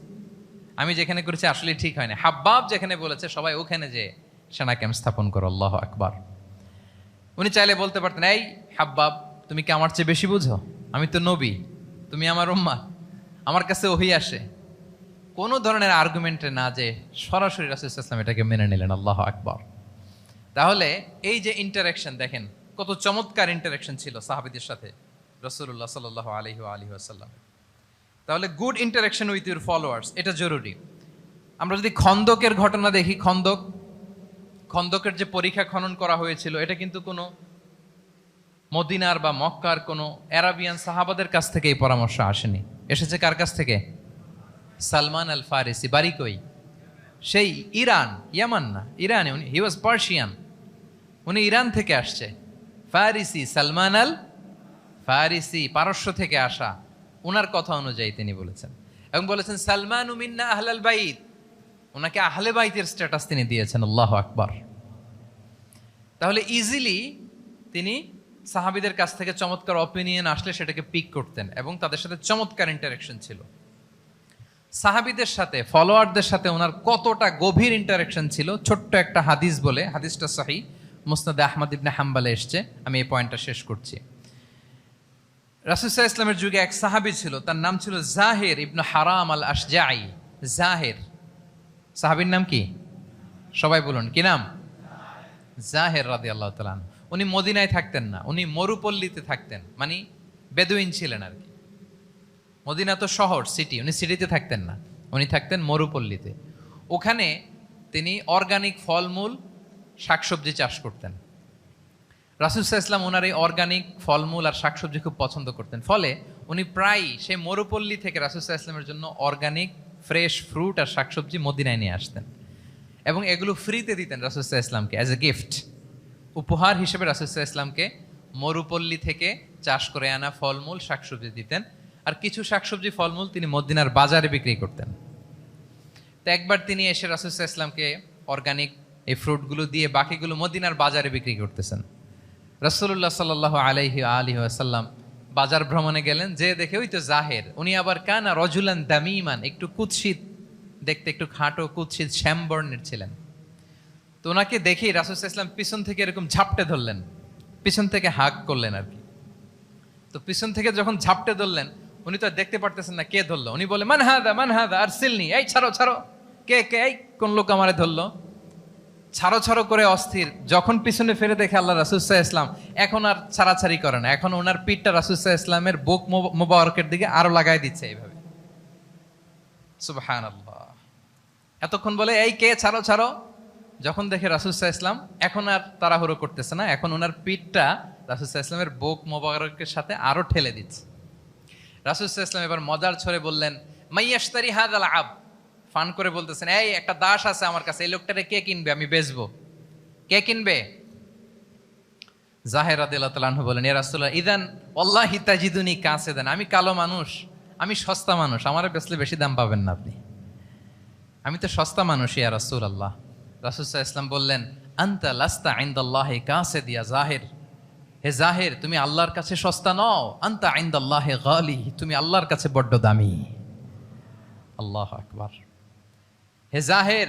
আমি যেখানে করেছি আসলে ঠিক হয় না। হাব্বাব যেখানে বলেছে সবাই ওখানে যে সেনা ক্যাম্প স্থাপন করো। আল্লাহু আকবার। উনি চাইলে বলতে পারতেন, এই হাব্বাব, তুমি কি আমার চেয়ে বেশি বুঝো? আমি তো নবী, তুমি আমার উম্মাহ, আমার কাছে ওহী আসে। কোনো ধরনের আর্গুমেন্টে না, যে সরাসরি রাসূল সাল্লাল্লাহু আলাইহি ওয়াসাল্লাম এটাকে মেনে নিলেন। আল্লাহু আকবার। তাহলে এই যে ইন্টারাকশন, দেখেন কত চমৎকার ইন্টারাকশন ছিল সাহাবীদের সাথে রাসূলুল্লাহ সাল্লাল্লাহু আলাইহি ওয়াসাল্লাম। তাহলে good interaction with your followers, এটা জরুরি। আমরা যদি খন্দকের ঘটনা দেখি, খন্দকের যে পরীক্ষা খনন করা হয়েছিল, এটা কিন্তু কোনো মদিনার বা মক্কার কোনো আরাবিয়ান সাহাবাদের কাছ থেকে এই পরামর্শ আসেনি। এসেছে কার কাছ থেকে? সালমান আল ফারিসি। বাড়ি কই? সেই ইরান, ইয়ামান না, ইরানে। হি ওয়াজ পার্সিয়ান, উনি ইরান থেকে আসছে। ফারিসি, সালমান আল ফারিসি, পারস্য থেকে আসা। ওনার কথা অনুযায়ী তিনি বলেছেন। এবং বলেছেন সালমান মিন্না আহলাল বাইত, ওনাকে আহলে বাইতের স্ট্যাটাস তিনি দিয়েছেন। আল্লাহু আকবার। তাহলে ইজিলি তিনি সাহাবীদের কাছ থেকে চমৎকার অপিনিয়ন আসলে সেটাকে পিক করতেন এবং তাদের সাথে চমৎকার ইন্টারাকশন ছিল। সাহাবীদের সাথে, ফলোয়ারদের সাথে ওনার কতটা গভীর ইন্টারাকশন ছিল, ছোট্ট একটা হাদিস বলে, হাদিসটা সহিহ মুসনাদে আহমদ ইবনে হাম্বালে এসছে, আমি এই পয়েন্টটা শেষ করছি। রাসূল সাল্লাল্লাহু আলাইহি ওয়াসাল্লামের যুগে এক সাহাবী ছিল, তার নাম ছিল জাহির ইবনে হারাম আল আশজাঈ। জাহির, সাহাবীর নাম কি? সবাই বলুন, কি নাম? জাহির রাদিয়াল্লাহু তাআলা আনহু। উনি মদিনায় থাকতেন না, উনি মরুপল্লীতে থাকতেন, মানে বেদুইন ছিলেন আর কি। মদিনা তো শহর, সিটি, উনি সিটিতে থাকতেন না, উনি থাকতেন মরুপল্লীতে। ওখানে তিনি অর্গানিক ফলমূল শাকসবজি চাষ করতেন। রাসূল সাল্লাল্লাহু আলাইহি ওয়াসাল্লাম ওনার এই অর্গানিক ফলমূল আর শাকসবজি খুব পছন্দ করতেন। ফলে উনি প্রায়ই সেই মরুপল্লী থেকে রাসূল সাল্লাল্লাহু আলাইহি ওয়াসাল্লামের জন্য অর্গানিক ফ্রেশ ফ্রুট আর শাকসবজি মদিনায় নিয়ে আসতেন এবং এগুলো ফ্রিতে দিতেন রাসূল সাল্লাল্লাহু আলাইহি ওয়াসাল্লামকে অ্যাজ এ গিফট। উপহার হিসেবে রাসূল সাল্লাল্লাহু আলাইহি ওয়াসাল্লামকে মরুপল্লী থেকে চাষ করে আনা ফলমূল শাকসবজি দিতেন। আর কিছু শাকসবজি ফলমূল তিনি মদিনার বাজারে বিক্রি করতেন। তো একবার তিনি এসে রাসূল সাল্লাল্লাহু আলাইহি ওয়াসাল্লামকে অর্গানিক এই ফ্রুটগুলো দিয়ে বাকিগুলো মদিনার বাজারে বিক্রি করতেছেন। রাসূলুল্লাহ সাল্লাল্লাহু আলাইহি ওয়াসাল্লাম বাজার ভ্রমণে গেলেন, যে দেখে ওই তো জাহের, উনি আবার কানা রজুলান দামিমান, একটু কুৎসিত দেখতে, একটু খাটো কুৎসিত শ্যামবর্ণের ছিলেন। তো ওনাকে দেখেই রাসূল সাল্লাল্লাহু আলাইহি ওয়াসাল্লাম পিছন থেকে এরকম ঝাপটে ধরলেন, পিছন থেকে হাগ করলেন আর কি। তো পিছন থেকে যখন ঝাপটে ধরলেন, উনি তো আর দেখতে পারতেছেন না কে ধরলো। উনি বলে মান হাদা আরসিলনি, এই ছাড়ো ছাড়ো, কে কে, এই কোন লোক আমারে ধরলো, ছাড়ো ছাড়ো করে অস্থির। যখন পিছনে ফিরে দেখে আল্লাহ রাসূল সাল্লাল্লাহু আলাইহি ওয়াসাল্লাম, এখন আর ছাড়াছাড়ি করে না, এখন ওনার পিঠটা রাসূল সাল্লাল্লাহু আলাইহি ওয়াসাল্লামের বুক মোবারকের দিকে আরো লাগাই দিচ্ছে এইভাবে। সুবহানাল্লাহ। এতক্ষণ বলে এই কে, ছাড়ো ছাড়ো, যখন দেখে রাসূল সাল্লাল্লাহু আলাইহি ওয়াসাল্লাম এখন আর তাড়াহুড়ো করতেছে না, এখন ওনার পিঠটা রাসূল সাল্লাল্লাহু আলাইহি ওয়াসাল্লামের বুক মোবারকের সাথে আরো ঠেলে দিচ্ছে। রাসূল সাল্লাল্লাহু আলাইহি ওয়াসাল্লাম এবার মজার ছলে বললেন মাইয়াশতারি হাযাল আব, ফান করে বলতেছেন, এই একটা দাস আছে আমার কাছে, এই লোকটারে কে কিনবে, আমি বেচবো, কে কিনবে? জাহের রাদিয়াল্লাহু তাআলা আনহু বলেন, ইয়া রাসূলুল্লাহ ইদান ওয়াল্লাহি তাজিদুনি কাসিদান, আমি কালো মানুষ, আমি সস্তা মানুষ, আমারে বেচলে বেশি দাম পাবেন না আপনি, আমি তো সস্তা মানুষ ইয়া রাসূলুল্লাহ। রাসূল সাল্লাল্লাহু আলাইহি ওয়াসাল্লাম বললেন, আনতা লাস্তা ইনদাল্লাহি কাসিদ ইয়া জাহির, হে জাহির তুমি আল্লাহর কাছে সস্তা নও, আনতা ইনদাল্লাহি গালি, তুমি আল্লাহর কাছে বড্ড দামি। আল্লাহু আকবার। হে জাহের,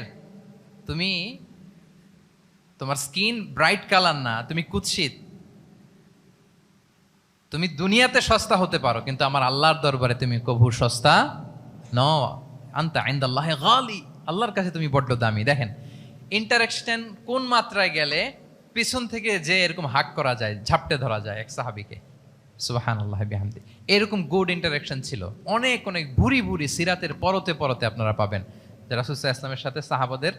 তুমি, তোমার স্কিন ব্রাইট কালার না, তুমি কুৎসিত, তুমি দুনিয়াতে সস্তা হতে পারো কিন্তু আমার আল্লাহর দরবারে তুমি কভু সস্তা নও। আনতা ইনদাল্লাহি গালি, আল্লাহর কাছে তুমি বড্ড দামি। দেখেন ইন্টারাকশন কোন মাত্রায় গেলে পিছন থেকে যে এরকম হাক করা যায়, ঝাপটে ধরা যায় এক সাহাবীকে। সুবহানাল্লাহি বিহামদি। এরকম গুড ইন্টারাকশন ছিল অনেক অনেক, ভুরি ভুরি সিরাতের পরতে পরতে আপনারা পাবেন যে রাসূল সাল্লাল্লাহু আলাইহি ওয়াসাল্লামের সাথে সাহাবাদের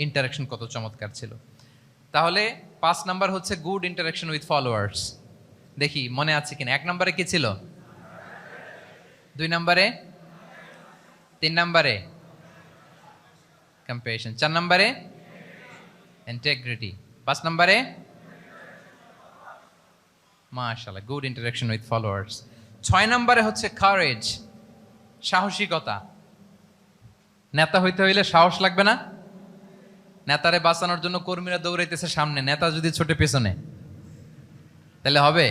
ইন্টারাকশন কত চমৎকার ছিল। তাহলে 5 নাম্বার হচ্ছে গুড ইন্টারাকশন উইথ ফলোয়ার্স। দেখি মনে আছে কিনা। 1 নম্বরে কি ছিল? 2 নম্বরে, 3 নম্বরে কম্প্যাশন, 4 নম্বরে ইন্টিগ্রিটি, 5 নম্বরে মাশাআল্লাহ গুড ইন্টারাকশন উইথ ফলোয়ার্স। 6 নম্বরে হচ্ছে কারেজ, সাহসিকতা। নেতা হইতে হইলে সাহস লাগবে না? নেতারে বাঁচানোর জন্য কর্মীরা দৌড়াইতেছে সামনে, নেতা যদি ছোটে পেছনে, তাহলে হবে?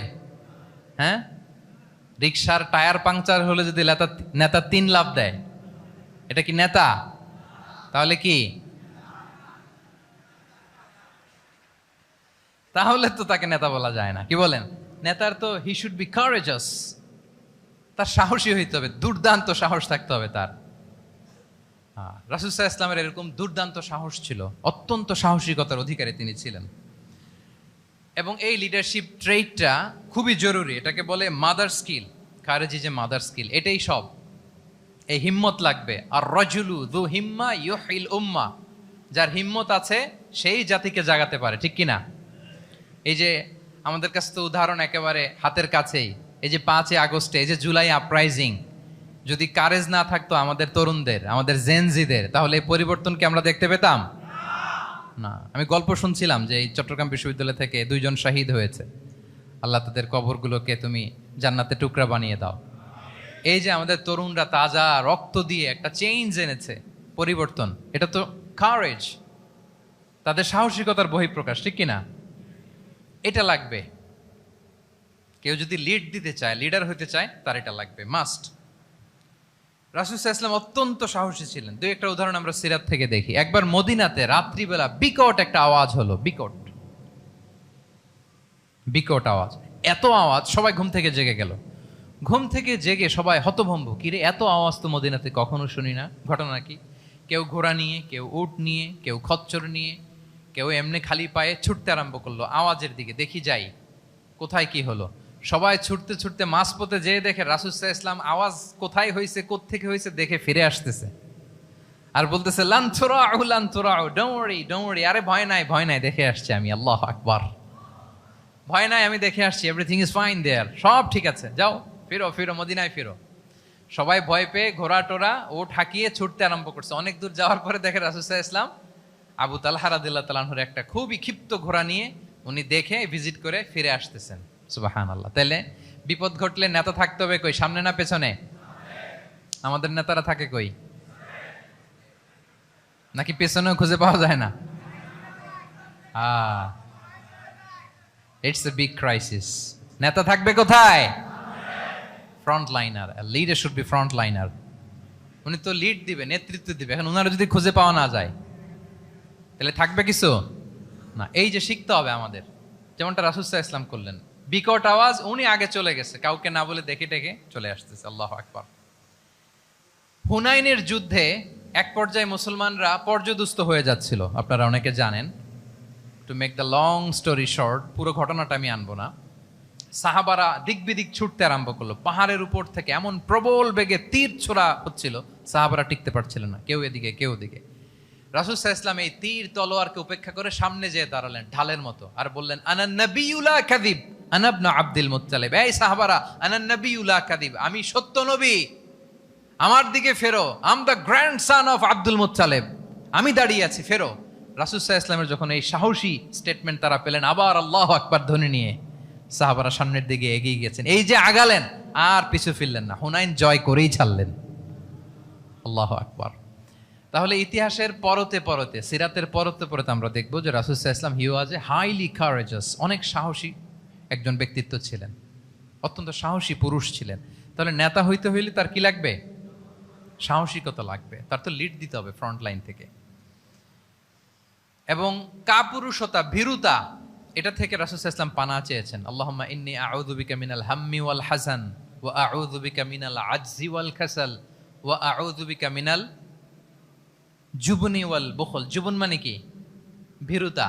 হ্যাঁ, রিক্সার টায়ার পাংচার হলে যদি নেতা 3 লাফ দেয়, এটা কি নেতা? তাহলে কি? তাহলে তো তাকে নেতা বলা যায় না। কি বলেন? নেতার তো হি শুড বি কারেজাস, তার সাহসী হইতে হবে, দুর্দান্ত সাহস থাকতে হবে তার। রাসূল সাল্লাল্লাহু আলাইহি ওয়াসাল্লামের এরকম দুর্দান্ত সাহস ছিল, অত্যন্ত সাহসিকতার অধিকারী তিনি ছিলেন। এবং এই লিডারশিপ ট্রেটটা খুবই জরুরি, এটাকে বলে মাদার স্কিল। খারেজি যে মাদার স্কিল, এটাই সব। এই হিম্মত লাগবে। আর রাজুলু যু হিম্মা ইউহিল উম্মা, যার হিম্মত আছে সেই জাতিকে জাগাতে পারে, ঠিক কিনা? এই যে আমাদের কাছে তো উদাহরণ একেবারে হাতের কাছেই, এই যে 5 আগস্টে, এই যে জুলাই আপরাইজিং, যদি কারেজ না থাকতো আমাদের তরুণদের, আমাদের জেনজিদের, তাহলে এই পরিবর্তনকে আমরা দেখতে পেতাম না। আমি গল্প শুনছিলাম যে এই চট্টগ্রাম বিশ্ববিদ্যালয় থেকে 2 জন শহীদ হয়েছে। আল্লাহ তাদের কবরগুলোকে তুমি জান্নাতে টুকরা বানিয়ে দাও। এই যে আমাদের তরুণরা তাজা রক্ত দিয়ে একটা চেঞ্জ এনেছে, পরিবর্তন, এটা তো কারেজ, তাদের সাহসিকতার বহিঃপ্রকাশ, ঠিক কিনা? এটা লাগবে। কেউ যদি লিড দিতে চায়, লিডার হতে চায়, তার এটা লাগবে, মাস্ট। রাসূল সাল্লাল্লাহু আলাইহি ওয়াসাল্লাম অত্যন্ত সাহসী ছিলেন। দুই একটা উদাহরণ আমরা সিরাত থেকে দেখি। একবার মদিনাতে রাত্রিবেলা বিকট একটা আওয়াজ হলো, বিকট আওয়াজ, এত আওয়াজ সবাই ঘুম থেকে জেগে গেল। ঘুম থেকে জেগে সবাই হতভম্ব, কিরে এত আওয়াজ তো মদিনাতে কখনো শুনি না, ঘটনা কি? কেউ ঘোড়া নিয়ে, কেউ উট নিয়ে, কেউ খচ্চর নিয়ে, কেউ এমনি খালি পায়ে ছুটতে আরম্ভ করলো আওয়াজের দিকে, দেখি যাই কোথায় কি হলো। সবাই ছুটতে ছুটতে মাঝপথে যেয়ে দেখে রাসূল সাল্লাল্লাহু আলাইহি ওয়াসাল্লাম আওয়াজ কোথায় হয়েছে, কোত্থেকে হয়েছে দেখে ফিরে আসতেছে আর বলতেছে, লান তুরাউ লান তুরাউ, ডোন্ট ওয়ারি, আরে ভয় নাই, দেখে আসছি আমি, আল্লাহু আকবার, ভয় নাই, আমি দেখে আসছি, এভরিথিং ইজ ফাইন দেয়ার, সব ঠিক আছে, যাও ফিরো মদিনায় ফিরো। সবাই ভয় পেয়ে ঘোড়া টোরা ওট হাঁকিয়ে ছুটতে আরম্ভ করছে। অনেক দূর যাওয়ার পরে দেখে রাসূল সাল্লাল্লাহু আলাইহি ওয়াসাল্লাম আবু তালহা রাদিয়াল্লাহু তাআলা আনহুর একটা খুবই ক্ষিপ্ত ঘোড়া নিয়ে উনি দেখে ভিজিট করে ফিরে আসতেছেন। সুবহানাল্লাহ। তাহলে বিপদ ঘটলে নেতা থাকতে হবে কই, সামনে না পেছনে? আমাদের নেতারা থাকে কই? নাকি পেছনেও খুঁজে পাওয়া যায় না? It's a big crisis. নেতা থাকবে কোথায়? Front liner. Leader should be front liner. উনি তো লিড দিবে, নেতৃত্ব দিবে। এখন ওনারা যদি খুঁজে পাওয়া না যায় তাহলে থাকবে কিছু না। এই যে শিখতে হবে আমাদের, যেমনটা রাসূল সাল্লাল্লাহু আলাইহি ওয়াসাল্লাম করলেন, বিকট আওয়াজ, উনি আগে চলে গেছে, কাউকে না বলে দেখে টেকে চলে আসতেছে। আল্লাহু আকবার। হুনাইনের যুদ্ধে এক পর্যায়ে মুসলমানরা পর্যদুস্ত হয়ে যাচ্ছিল, আপনারা অনেকে জানেন। To make the long story short, পুরো ঘটনাটা আমি আনবো না। সাহাবারা দিক বিদিক ছুটতে আরম্ভ করলো, পাহাড়ের উপর থেকে এমন প্রবল বেগে তীর ছোড়া হচ্ছিল, সাহাবারা টিকতে পারছিলেন না, কেউ এদিকে কেউ ওদিকে। রাসূল সাল্লাল্লাহু আলাইহি ওয়াসাল্লাম এই তীর তলোয়ারকে উপেক্ষা করে সামনে যেয়ে দাঁড়ালেন ঢালের মতো, আর বললেন, আনা নাবিয়্যু লা কাযিব, আনা ইবনু আব্দুল মুত্তালিব। এই সাহাবারা, আনা নাবিয়্যু লা কাযিব, আমি সত্য নবী, আমার দিকে ফেরো, I'm the grandson of Abdul Muttalib, আমি দাঁড়িয়ে আছি, ফেরো। রাসূল সাল্লাল্লাহু আলাইহি ওয়াসাল্লামের যখন এই সাহসী স্টেটমেন্ট তারা পেলেন, আবার আল্লাহু আকবার ধ্বনি নিয়ে সাহাবারা সামনের দিকে এগিয়ে গেছেন। এই যে আগালেন, আর পিছু ফিরলেন না, হুনাইন জয় করেই ছাড়লেন। আল্লাহু আকবার। তাহলে ইতিহাসের পরতে পরতে, সিরাতের পরতে পরতে আমরা দেখব যে রাসূল সাল্লাল্লাহু আলাইহি ওয়াসাল্লাম হি ওয়াজ এ হাইলি কারেজাস, অনেক সাহসী একজন ব্যক্তিত্ব ছিলেন, অত্যন্ত সাহসী পুরুষ ছিলেন। তাহলে নেতা হইতে হইলে তার কি লাগবে? সাহসিকতা লাগবে, তার তো লিড দিতে হবে ফ্রন্ট লাইন থেকে। এবং কাপুরুষতা, ভীরুতা, এটা থেকে রাসূল সাল্লাল্লাহু আলাইহি ওয়াসাল্লাম পানাহ চেয়েছেন। আল্লাহুম্মা ইন্নী আউযু বিকা মিনাল হাম্মি ওয়াল হাযান ওয়া আউযু বিকা মিনাল আজজি ওয়াল কাসাল ওয়া আউযু বিকা মিনাল জুবনি ওয়াল বুখল। জুবন মানে কি? ভীরুতা,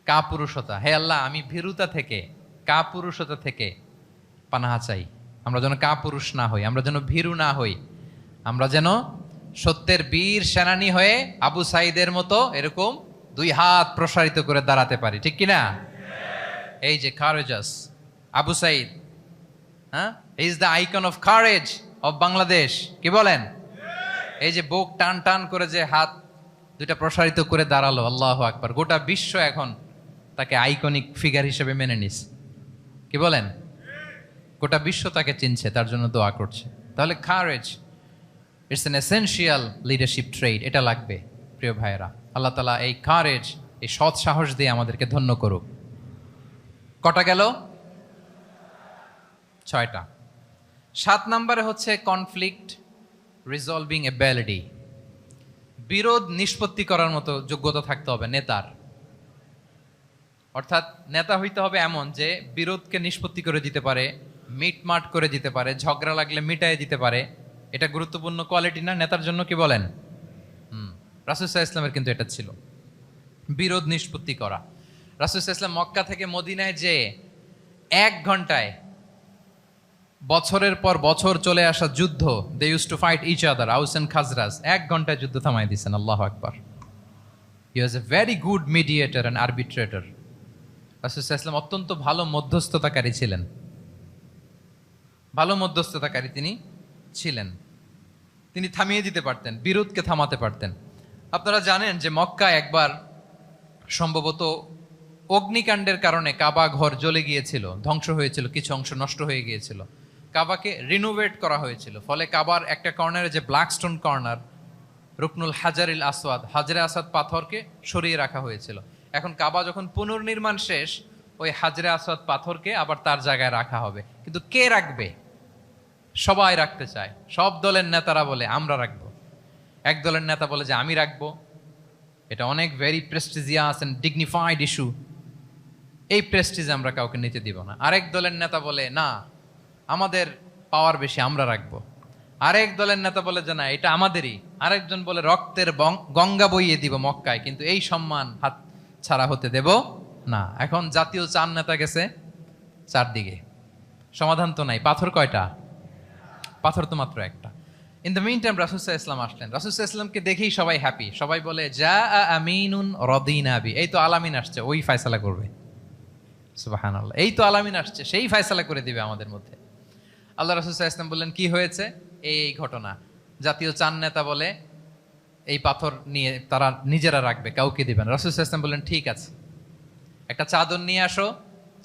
কাপুরুষতা। হে আল্লাহ, আমি ভীরুতা থেকে, কাপুরুষতা থেকে পানাহ চাই। আমরা যেন কাপুরুষ না হই, আমরা যেন ভীরু না হই, আমরা যেন সত্যের বীর সেনানী হয়ে আবু সাঈদের মতো এরকম দুই হাত প্রসারিত করে দাঁড়াতে পারি, ঠিক কিনা? এই যে কারেজাস আবু সাঈদ, হ্যাঁ, is the icon of courage of Bangladesh, কি বলেন? এই যে বুক টান টান করে যে হাত দুইটা প্রসারিত করে দাঁড়ালো, আল্লাহু আকবার, গোটা বিশ্ব এখন তাকে আইকনিক ফিগার হিসেবে মেনে নিস, কি বলেন? গোটা বিশ্ব তাকে চিনছে, তার জন্য দোয়া করছে। তাহলে courage it's an essential leadership trade, এটা লাগবে প্রিয় ভাইয়েরা। আল্লাহ তাআলা এই কারেজ, এই সৎ সাহস দিয়ে আমাদেরকে ধন্য করুক। কটা গেল? 6টা। 7 নম্বরে হচ্ছে কনফ্লিক্ট রিজলভিং এবিলিটি, বিরোধ নিষ্পত্তি করার মতো যোগ্যতা থাকতে হবে নেতার। অর্থাৎ নেতা হইতে হবে এমন যে বিরোধকে নিষ্পত্তি করে দিতে পারে, মিটমাট করে দিতে পারে, ঝগড়া লাগলে মিটায়ে দিতে পারে। এটা গুরুত্বপূর্ণ কোয়ালিটি না নেতার জন্য, কি বলেন? রাসূল সাল্লাল্লাহু আলাইহি ওয়াসাল্লামের কিন্তু এটা ছিল, বিরোধ নিষ্পত্তি করা। রাসূল সাল্লাল্লাহু আলাইহি ওয়াসাল্লাম মক্কা থেকে মদিনায় যে 1 ঘন্টায় বছরের পর বছর চলে আসা যুদ্ধ, they use to fight each other, Aws and Khazraj, 1 ঘন্টায় যুদ্ধ থামাই দিয়েছেন। আল্লাহু আকবার। He was a very good mediator and arbitrator. রাসূল সাল্লাল্লাহু আলাইহি ওয়াসাল্লাম অত্যন্ত ভালো মধ্যস্থতাকারী ছিলেন, ভালো মধ্যস্থতাকারী তিনি ছিলেন। তিনি থামিয়ে দিতে পারতেন, বিরোধকে থামাতে পারতেন। আপনারা জানেন যে মক্কা একবার সম্ভবত অগ্নিকাণ্ডের কারণে কাবা ঘর জ্বলে গিয়েছিল, ধ্বংস হয়েছিল, কিছু অংশ নষ্ট হয়ে গিয়েছিল। কাবাকে রিনোভেট করা হয়েছিল, ফলে কাবার একটা কর্নারে যে ব্ল্যাক স্টোন কর্নার, রুকনুল হাজারিল আসওয়াদ, হাজরে আসওয়াদ পাথরকে সরিয়ে রাখা হয়েছিল। এখন কাবা যখন পুনর্নির্মাণ শেষ, ওই হাজরে আসওয়াদ পাথরকে আবার তার জায়গায় রাখা হবে। কিন্তু কে রাখবে? সবাই রাখতে চায়। সব দলের নেতারা বলে আমরা রাখবো, এক দলের নেতা বলে যে আমি রাখবো, এটা অনেক very prestigious and dignified issue, এই প্রেস্টিজ আমরা কাউকে নিতে দিব না। আরেক দলের নেতা বলে না, আমাদের পাওয়ার বেশি, আমরা রাখবো। আরেক দলের নেতা বলে যে না, এটা আমাদেরই। আরেকজন বলে রক্তের গঙ্গা বইয়ে দিব মক্কায়, কিন্তু এই সম্মান হাত ছাড়া হতে দেব না। এখন জাতীয় চার নেতা গেছে চারদিকে, সমাধান তো নাই। পাথর কয়টা? পাথর তো মাত্র একটা। ইন দ্য মিন টাইম রাসূল সাল্লাল্লাহু আলাইহি ওয়াসাল্লাম আসলেন। রাসূল সাল্লাল্লাহু আলাইহি ওয়াসাল্লামকে দেখেই সবাই হ্যাপি। সবাই বলে যা আমিনুন রাদিনা বি, এই তো আলামিন আসছে, ওই ফয়সালা করবে। সুবহানাল্লাহ, এই তো আলামিন আসছে, সেই ফয়সালা করে দিবে আমাদের মধ্যে। আল্লাহ রাসূল সাল্লাল্লাহু আলাইহি ওয়াসাল্লাম বললেন কি হয়েছে? এই ঘটনা। জাতীয় চার নেতা বলে এই পাথর নিয়ে তারা নিজেরা রাখবে, কাউকে দিবেন। রাসূল সাল্লাল্লাহু আলাইহি ওয়াসাল্লাম বললেন ঠিক আছে, একটা চাদর নিয়ে আসো।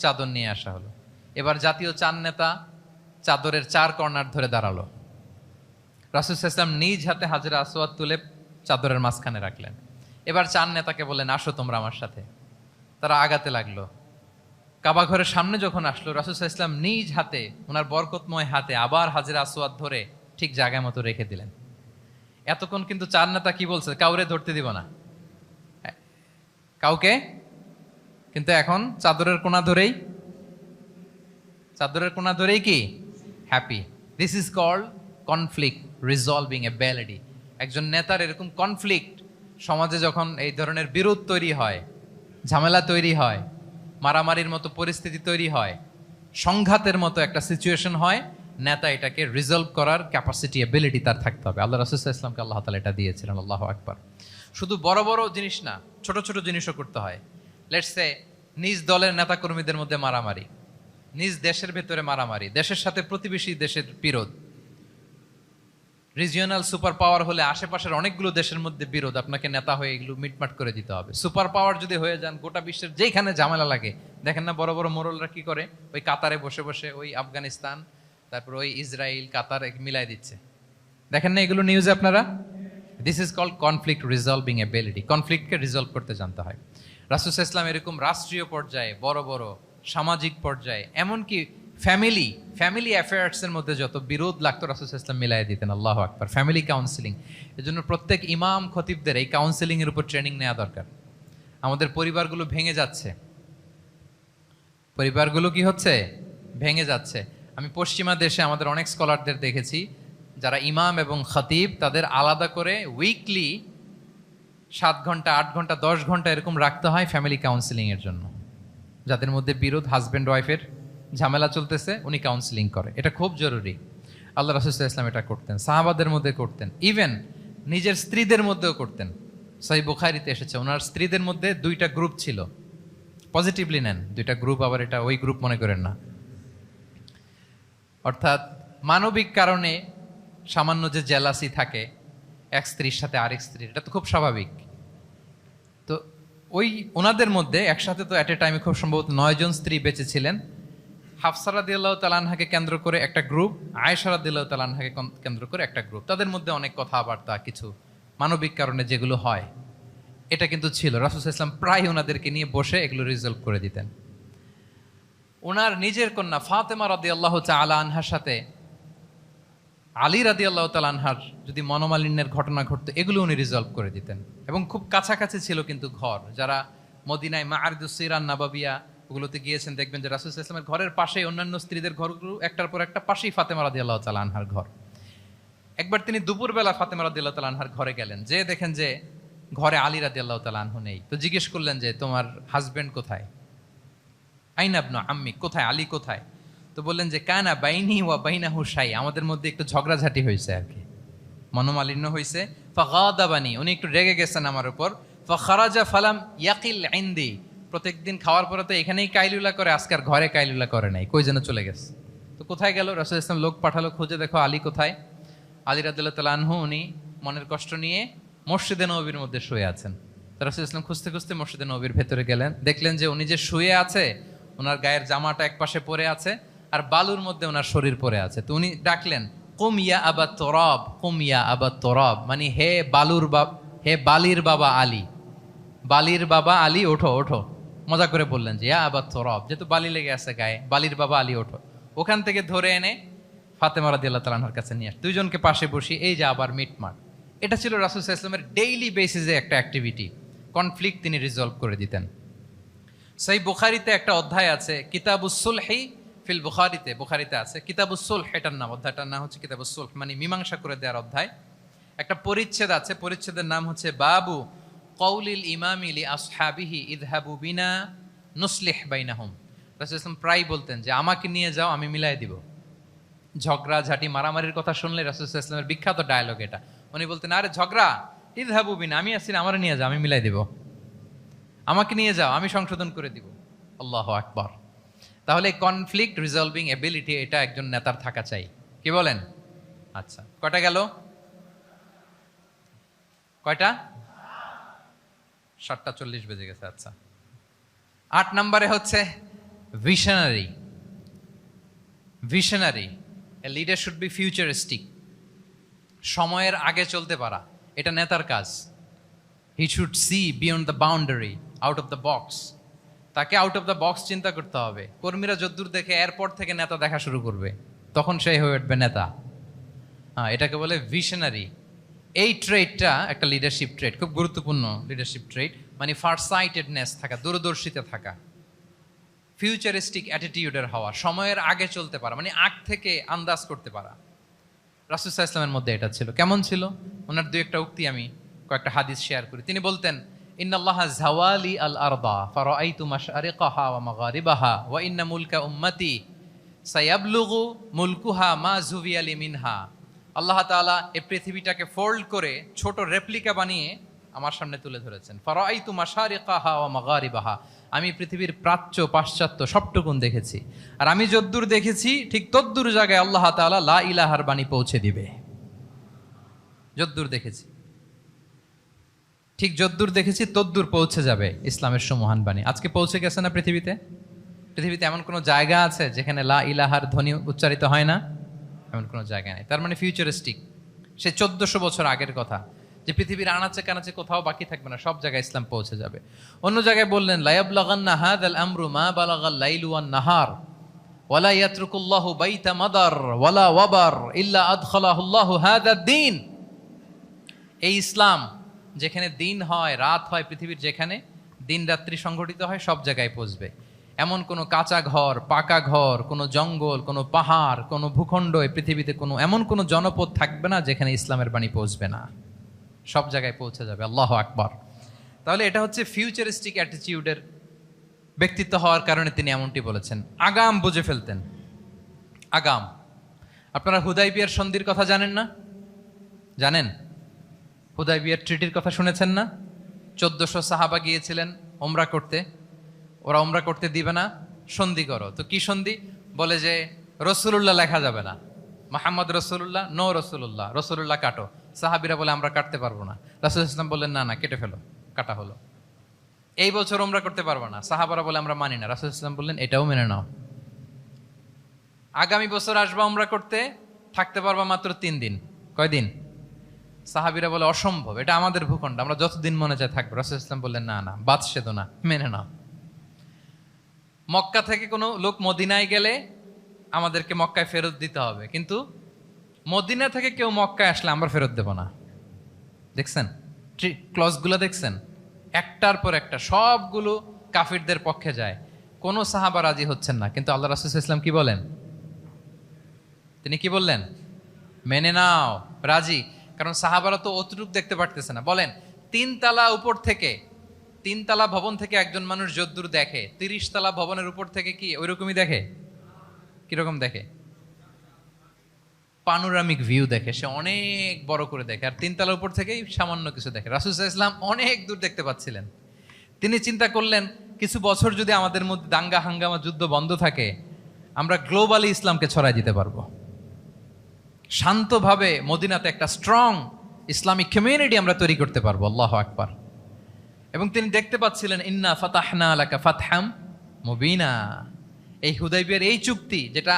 চাদর নিয়ে আসা হলো। এবার জাতীয় চার নেতা চাদরের চার কর্নার ধরে দাঁড়ালো। রাসূল সাল্লাল্লাহু আলাইহি ওয়াসাল্লাম নিজ হাতে হাজরে আসওয়াদ তুলে চাদরের মাঝখানে রাখলেন। এবার চার নেতাকে বললেন আসো তোমরা আমার সাথে। তারা আগাতে লাগলো। কাবা ঘরের সামনে যখন আসলো, রাসূল সাল্লাল্লাহু আলাইহি ওয়াসাল্লাম নিজ হাতে, ওনার বরকতময় হাতে আবার হাজরে আসওয়াদ ধরে ঠিক জায়গায় মতো রেখে দিলেন। এতক্ষণ কিন্তু চার নেতা কি বলছে? কাউরে ধরতে দিব না, কাউকে। কিন্তু এখন চাদরের কোনা ধরেই কি happy. This is called conflict resolving ability. একজন নেতার এরকম কনফ্লিক্ট, সমাজে যখন এই ধরনের বিরোধ তৈরি হয়, ঝামেলা তৈরি হয়, মারামারির মতো পরিস্থিতি তৈরি হয়, সংঘাতের মতো একটা সিচুয়েশন হয়, নেতা এটাকে রিজলভ করার ক্যাপাসিটি, এবিলিটি তার থাকতে হবে। আল্লাহ রাসূল সাল্লাল্লাহু আলাইহি ওয়াসাল্লামকে আল্লাহ তাআলা এটা দিয়েছিলেন। আল্লাহু আকবার। শুধু বড় বড় জিনিস না, ছোট ছোট জিনিসও করতে হয়। লেটস সে নিজ দলের নেতা কর্মীদের মধ্যে মারামারি, নিজ দেশের ভেতরে মারামারি, দেশের সাথে প্রতিবেশী দেশের বিরোধ, রিজিওনাল সুপার পাওয়ার হলে আশেপাশের অনেকগুলো দেশের মধ্যে বিরোধ, আপনাকে নেতা হয়ে এগুলো মিটমাট করে দিতে হবে। সুপার পাওয়ার যদি হয়ে যান, গোটা বিশ্বের যেখানে ঝামেলা লাগে, দেখেন না বড় বড় মোড়লরা কি করে? ওই কাতারে বসে বসে ওই আফগানিস্তান, তারপর ওই ইসরায়েল, কাতার মিলাই দিচ্ছে। দেখেন না এগুলো নিউজে আপনারা? This is called conflict resolving ability. কনফ্লিক্টকে রিজলভ করতে জানতে হয়। রাসূল সাল্লাল্লাহু আলাইহি ওয়াসাল্লাম এরকম রাষ্ট্রীয় পর্যায়ে, বড় বড় সামাজিক পর্যায়ে, এমনকি ফ্যামিলি অ্যাফেয়ার্সের মধ্যে যত বিরোধ লাগতো, রাসূল সাল্লাল্লাহু আলাইহি ওয়াসাল্লাম মিলাই দিতেন। আল্লাহু আকবার। ফ্যামিলি কাউন্সিলিং, এজন্য প্রত্যেক ইমাম খতিবদের এই কাউন্সিলিং এর উপর ট্রেনিং নেওয়া দরকার। আমাদের পরিবারগুলো ভেঙে যাচ্ছে, পরিবারগুলো কি হচ্ছে? ভেঙে যাচ্ছে। আমি পশ্চিমা দেশে আমাদের অনেক স্কলারদের দেখেছি, যারা ইমাম এবং খতিব, তাদের আলাদা করে উইকলি 7 ঘন্টা, 8 ঘন্টা, 10 ঘন্টা এরকম রাখতে হয় ফ্যামিলি কাউন্সিলিং এর জন্য। যাদের মধ্যে বিরোধ, হাজব্যান্ড ওয়াইফের ঝামেলা চলতেছে, উনি কাউন্সিলিং করে। এটা খুব জরুরি। আল্লাহ রাসূল সাল্লাল্লাহু আলাইহি ওয়াসাল্লাম এটা করতেন, সাহাবাদের মধ্যে করতেন, ইভেন নিজের স্ত্রীদের মধ্যেও করতেন। সহিহ বুখারীতে এসেছে, ওনার স্ত্রীদের মধ্যে 2টা গ্রুপ ছিল। পজিটিভলি নেন, 2টা গ্রুপ, আবার এটা ওই গ্রুপ মনে করেন না। অর্থাৎ মানবিক কারণে সামান্য যে জেলাসি থাকে এক স্ত্রীর সাথে আরেক স্ত্রীর, এটা তো খুব স্বাভাবিক। তো ওই ওনাদের মধ্যে একসাথে তো অ্যাট এ টাইমে খুব সম্ভবত 9 জন স্ত্রী বেঁচে ছিলেন। হাফসা রাদিয়াল্লাহু তাআলা আনহাকে কেন্দ্র করে একটা গ্রুপ, আয়েশা রাদিয়াল্লাহু তাআলা আনহাকে কেন্দ্র করে একটা গ্রুপ। তাদের মধ্যে অনেক কথাবার্তা, কিছু মানবিক কারণে যেগুলো হয়, এটা কিন্তু ছিল। রাসূল সাল্লাল্লাহু আলাইহি ওয়াসাল্লাম প্রায় ওনাদেরকে নিয়ে বসে এগুলো রিজলভ করে দিতেন। ওনার নিজের কন্যা ফাতেমা রাদিয়াল্লাহু তাআলা আনহার সাথে আলী রাদিয়াল্লাহু তাআলা আনহার যদি মনোমালিন্যের ঘটনা ঘটতো, এগুলো উনি রিজলভ করে দিতেন। এবং খুব কাছাকাছি ছিল কিন্তু ঘর। যারা মদিনায় মাআরিদুস সিরান নাবাবিয়া ওগুলোতে গিয়েছেন, দেখবেন যে রাসূল সাল্লাল্লাহু আলাইহি ওয়াসাল্লামের ঘরের পাশেই অন্যান্য স্ত্রীদের ঘরগুলো একটার পর একটা, পাশেই ফাতেমা রাদিয়াল্লাহু তাআলা আনহার ঘর। একবার তিনি দুপুরবেলা ফাতেমা রাদিয়াল্লাহু তাআলা আনহার ঘরে গেলেন, যে দেখেন যে ঘরে আলী রাদিয়াল্লাহু তাআলা আনহু নেই। তো জিজ্ঞেস করলেন যে তোমার হাজবেন্ড কোথায়? আইনা ইবনু আম্মি, কোথায় আলী কোথায়? তো বললেন যে কানা বাইনি ওয়া বাইনাহু শাই, আমাদের মধ্যে একটু ঝগড়াঝাটি হয়েছে আর কি, মনোমালিন্য হয়েছে। ফাগাদাবানি, উনি একটু রেগে গেছেন আমার উপর। ফাখারাজা ফালাম ইয়াকিল ইনদি, প্রত্যেকদিন খাওয়ার পরে তো এখানেই কাইলুলা করে, আজকার ঘরে কাইলুলা করে নাই, কই যেন চলে গেছে। তো কোথায় গেল? রাসূল সাল্লাল্লাহু আলাইহি ওয়াসাল্লাম লোক পাঠালো, খুঁজে দেখো আলী কোথায়। আলী রাদিয়াল্লাহু তাআলা আনহু উনি মনের কষ্ট নিয়ে মসজিদে নববীর মধ্যে শুয়ে আছেন। রাসূল সাল্লাল্লাহু আলাইহি ওয়াসাল্লাম খুঁজতে খুঁজতে মসজিদে নববীর ভেতরে গেলেন, দেখলেন যে উনি যে শুয়ে আছে, ওনার গায়ের জামাটা এক পাশে পরে আছে, আর বালুর মধ্যে ওনার শরীর পড়ে আছে। তো উনি ডাকলেন, কুম ইয়া আবা তরাব, কুম ইয়া আবা তরাব, মানে হে বালির বাবা আলী, বালির বাবা আলী ওঠো ওঠো। মজা করে বললেন যে ইয়া আবা তরাব, যেহেতু বালি লেগে আছে গায়ে, বালির বাবা আলী ওঠো। ওখান থেকে ধরে এনে ফাতেমা রাদিয়াল্লাহু তাআলার কাছে নিয়ে দুইজনকে পাশে বসিয়ে এই যে আবার মিটমাট। এটা ছিল রাসূল সাল্লাল্লাহু আলাইহি ওয়াসাল্লামের ডেইলি বেসিসে একটা অ্যাক্টিভিটি। কনফ্লিক্ট তিনি রিজলভ করে দিতেন। সহিহ বুখারীতে একটা অধ্যায় আছে কিতাবুস সুলহি ফিল বুখারীতে আছে কিতাবুস সুলহ, এটার নাম, অধ্যায়টার নাম হচ্ছে কিতাবুস সুলহ, মানে মীমাংসা করে দেওয়ার অধ্যায়। একটা পরিচ্ছেদ আছে, পরিচ্ছেদের নাম হচ্ছে বাবু কওলিল ইমামি লি আসহাবিহি ইযহাবু বিনা নুসলিহ বাইনাহুম। রাসূল সাল্লাল্লাহু আলাইহি ওয়াসাল্লাম প্রায় বলতেন যে আমাকে নিয়ে যাও, আমি মিলাই দিব। ঝগড়া ঝাঁটি মারামারির কথা শুনলে রাসূল সাল্লাল্লাহু আলাইহি ওয়াসাল্লামের বিখ্যাত ডায়লগ এটা। উনি বলতেন, আরে ঝগড়া, ইযহাবু বিনা, আমি আছি না, আমারে নিয়ে যাও, আমি মিলাই দিব। আমাকে নিয়ে যাও, আমি সংশোধন করে দিব। আল্লাহু আকবার। তাহলে কনফ্লিক্ট রিজলভিং এবিলিটি এটা একজন নেতার থাকা চাই। কি বলেন? আচ্ছা, কয়টা গেল? কয়টা? 7:40 বেজে গেছে। আচ্ছা, 8 নম্বরে হচ্ছে visionary. Visionary, a leader should be futuristic. সময়ের আগে চলতে পারা, এটা নেতার কাজ। He should see beyond the boundary, out of the box. তাকে আউট অফ দ্য বক্স চিন্তা করতে হবে। কর্মীরা যদ্দূর দেখে এয়ারপোর্ট থেকে নেতা দেখা শুরু করবে, তখন সে হয়ে উঠবে নেতা। হ্যাঁ, এটাকে বলে ভিশনারি। এই ট্রেডটা একটা লিডারশিপ ট্রেড, খুব গুরুত্বপূর্ণ লিডারশিপ ট্রেড, মানে ফারসাইটেডনেস থাকা, দূরদর্শিতা থাকা, ফিউচারিস্টিক অ্যাটিটিউডের হওয়া, সময়ের আগে চলতে পারা, মানে আগ থেকে আন্দাজ করতে পারা। রাসূল সাল্লাল্লাহু আলাইহি ওয়াসাল্লামের মধ্যে এটা ছিল। কেমন ছিল? ওনার দুই একটা উক্তি আমি কয়েকটা হাদিস শেয়ার করি। তিনি বলতেন, ইন্নাল্লাহা যাওয়ালি আল আরদা ফারাআইতু মাশআরিকাহা ওয়া মাগারিবাহা ওয়া ইন্না মুলকা উম্মতি সায়াবলুগু মুলকুহা মা যুবিয়ালি মিনহা। আল্লাহ তাআলা এই পৃথিবীটাকে ফোল্ড করে ছোট রেপ্লিকা বানিয়ে আমার সামনে তুলে ধরেছেন। ফারাআইতু মাশারিকাহা ওয়া মাগারিবাহা, আমি পৃথিবীর প্রাচ্য পাশ্চাত্য সবটুকুন দেখেছি। আর আমি যদ্দূর দেখেছি ঠিক তদ্দূর জায়গায় আল্লাহ তাআলা লা ইলাহার বাণী পৌঁছে দিবে। যদ্দূর দেখেছি, ঠিক যদ্দূর দেখেছি তদ্দূর পৌঁছে যাবে ইসলামের সুমহান বাণী। আজকে পৌঁছে গেছে না পৃথিবীতে? পৃথিবীতে এমন কোনো জায়গা আছে যেখানে লা ইলাহার ধ্বনি উচ্চারিত হয় না? এমন কোনো জায়গা নেই। তার মানে ফিউচারিস্টিক। সে 1400 বছর আগের কথা, যে পৃথিবীর আনাচে কানাচে কোথাও বাকি থাকবে না, সব জায়গায় ইসলাম পৌঁছে যাবে। অন্য জায়গায় বললেন, লা ইয়াবলাগান্না হাযাল আমরু মা বালাগাল লাইলু ওয়ান নাহার ওয়ালা ইয়াতরুকুল্লাহু বাইতা মাদার ওয়ালা ওয়াবার ইল্লা আদখালাহুল্লাহু হাযাদ দ্বীন। এই ইসলাম যেখানে দিন হয় রাত হয়, পৃথিবীর যেখানে দিন রাত্রি সংঘটিত হয়, সব জায়গায় পৌঁছবে। এমন কোনো কাঁচা ঘর, পাকা ঘর, কোনো জঙ্গল, কোনো পাহাড়, কোনো ভূখণ্ড, এই পৃথিবীতে কোনো এমন কোনো জনপদ থাকবে না যেখানে ইসলামের বাণী পৌঁছবে না। সব জায়গায় পৌঁছে যাবে। আল্লাহু আকবার। তাহলে এটা হচ্ছে ফিউচারিস্টিক অ্যাটিটিউডের ব্যক্তিত্ব হওয়ার কারণে তিনি এমনটি বলেছেন। আগাম বুঝে ফেলতেন, আগাম। আপনারা হুদাইবিয়ার সন্ধির কথা জানেন না? জানেন? হুদাইবিয়ার ট্রিটির কথা শুনেছেন না? 1400 সাহাবা গিয়েছিলেন ওমরা করতে। ওরা ওমরা করতে দিবে না, সন্ধি করো। তো কি সন্ধি? বলে যে রসুলুল্লাহ লেখা যাবে না, মুহাম্মদ রসুলুল্লাহ, নো রসুলুল্লাহ, রসুলুল্লাহ কাটো। সাহাবিরা বলে আমরা কাটতে পারবো না। রাসূল ইসলাম বললেন না না, কেটে ফেলো। কাটা হলো। এই বছর ওমরা করতে পারবো না, সাহাবারা বলে আমরা মানি না। রাসূল ইসলাম বললেন এটাও মেনে নাও। আগামী বছর আসবা ওমরা করতে, থাকতে পারবা মাত্র 3 দিন। কয়দিন? সাহাবিরা বলে অসম্ভব, এটা আমাদের ভূখণ্ড, আমরা যতদিন মনে চায় থাকবো। রাসূল ইসলাম বললেন না না, বাদশেদ না, মেনে নাও। মক্কা থেকে কোনো লোক মদিনায় গেলে আমাদেরকে মক্কায় ফেরত দিতে হবে, কিন্তু মদিনা থেকে কেউ মক্কায় আসলে আমরা ফেরত দেব না। দেখছেন ক্লজগুলো? দেখছেন একটার পর একটা, সবগুলো কাফিরদের পক্ষে যায়। কোনো সাহাবা রাজি হচ্ছেন না, কিন্তু আল্লাহ রাসূল সাল্লাল্লাহু আলাইহি ওয়াসাল্লাম কি বলেন? তিনি কি বললেন? মেনে নাও, রাজি। কারণ সাহাবারা তো অতটুক দেখতে পারতেছে না। বলেন 3 তালা উপর থেকে, 3 তালা ভবন থেকে একজন মানুষ যদ্দূর দেখে, 30 তালা ভবনের উপর থেকে কি ওইরকমই দেখে? কিরকম দেখে? পানোরামিক ভিউ দেখে, সে অনেক বড় করে দেখে। আর 3 তালার উপর থেকেই সামান্য কিছু দেখে। রাসূল সাল্লাল্লাহু আলাইহি ওয়াসাল্লাম অনেক দূর দেখতে পাচ্ছিলেন। তিনি চিন্তা করলেন কিছু বছর যদি আমাদের মধ্যে দাঙ্গা হাঙ্গামা যুদ্ধ বন্ধ থাকে, আমরা গ্লোবালি ইসলামকে ছড়াই দিতে পারবো। শান্তভাবে মদিনাতে একটা স্ট্রং ইসলামিক কমিউনিটি আমরা তৈরি করতে পারবো। আল্লাহু আকবার। এবং তিনি দেখতে পাচ্ছিলেন ইন্না ফাতাহনা লাকা ফাতহাম মুবিনা, এই হুদাইবিয়ার এই চুক্তি, যেটা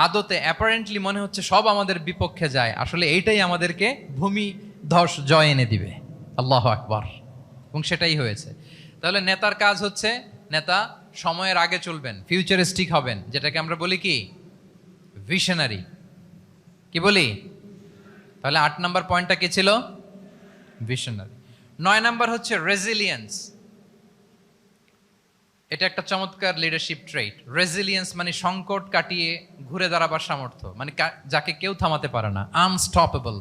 আদতে অ্যাপারেন্টলি মনে হচ্ছে সব আমাদের বিপক্ষে যায়, আসলে এইটাই আমাদেরকে ভূমি ধস জয় এনে দিবে। আল্লাহু আকবার। এবং সেটাই হয়েছে। তাহলে নেতার কাজ হচ্ছে, নেতা সময়ের আগে চলবেন, ফিউচারিস্টিক হবেন, যেটাকে আমরা বলি কি ভিশনারি। কি বলি? তাহলে 8 নম্বর পয়েন্টটা কি ছিল? ভিশনারি। 9 নম্বর হচ্ছে রেজিলিয়েন্স। এটা একটা চমৎকার লিডারশিপ ট্রেট। রেজিলিয়েন্স মানে সংকট কাটিয়ে ঘুরে দাঁড়াবার সামর্থ্য, মানে যাকে কেউ থামাতে পারে না। আনস্টপেবল।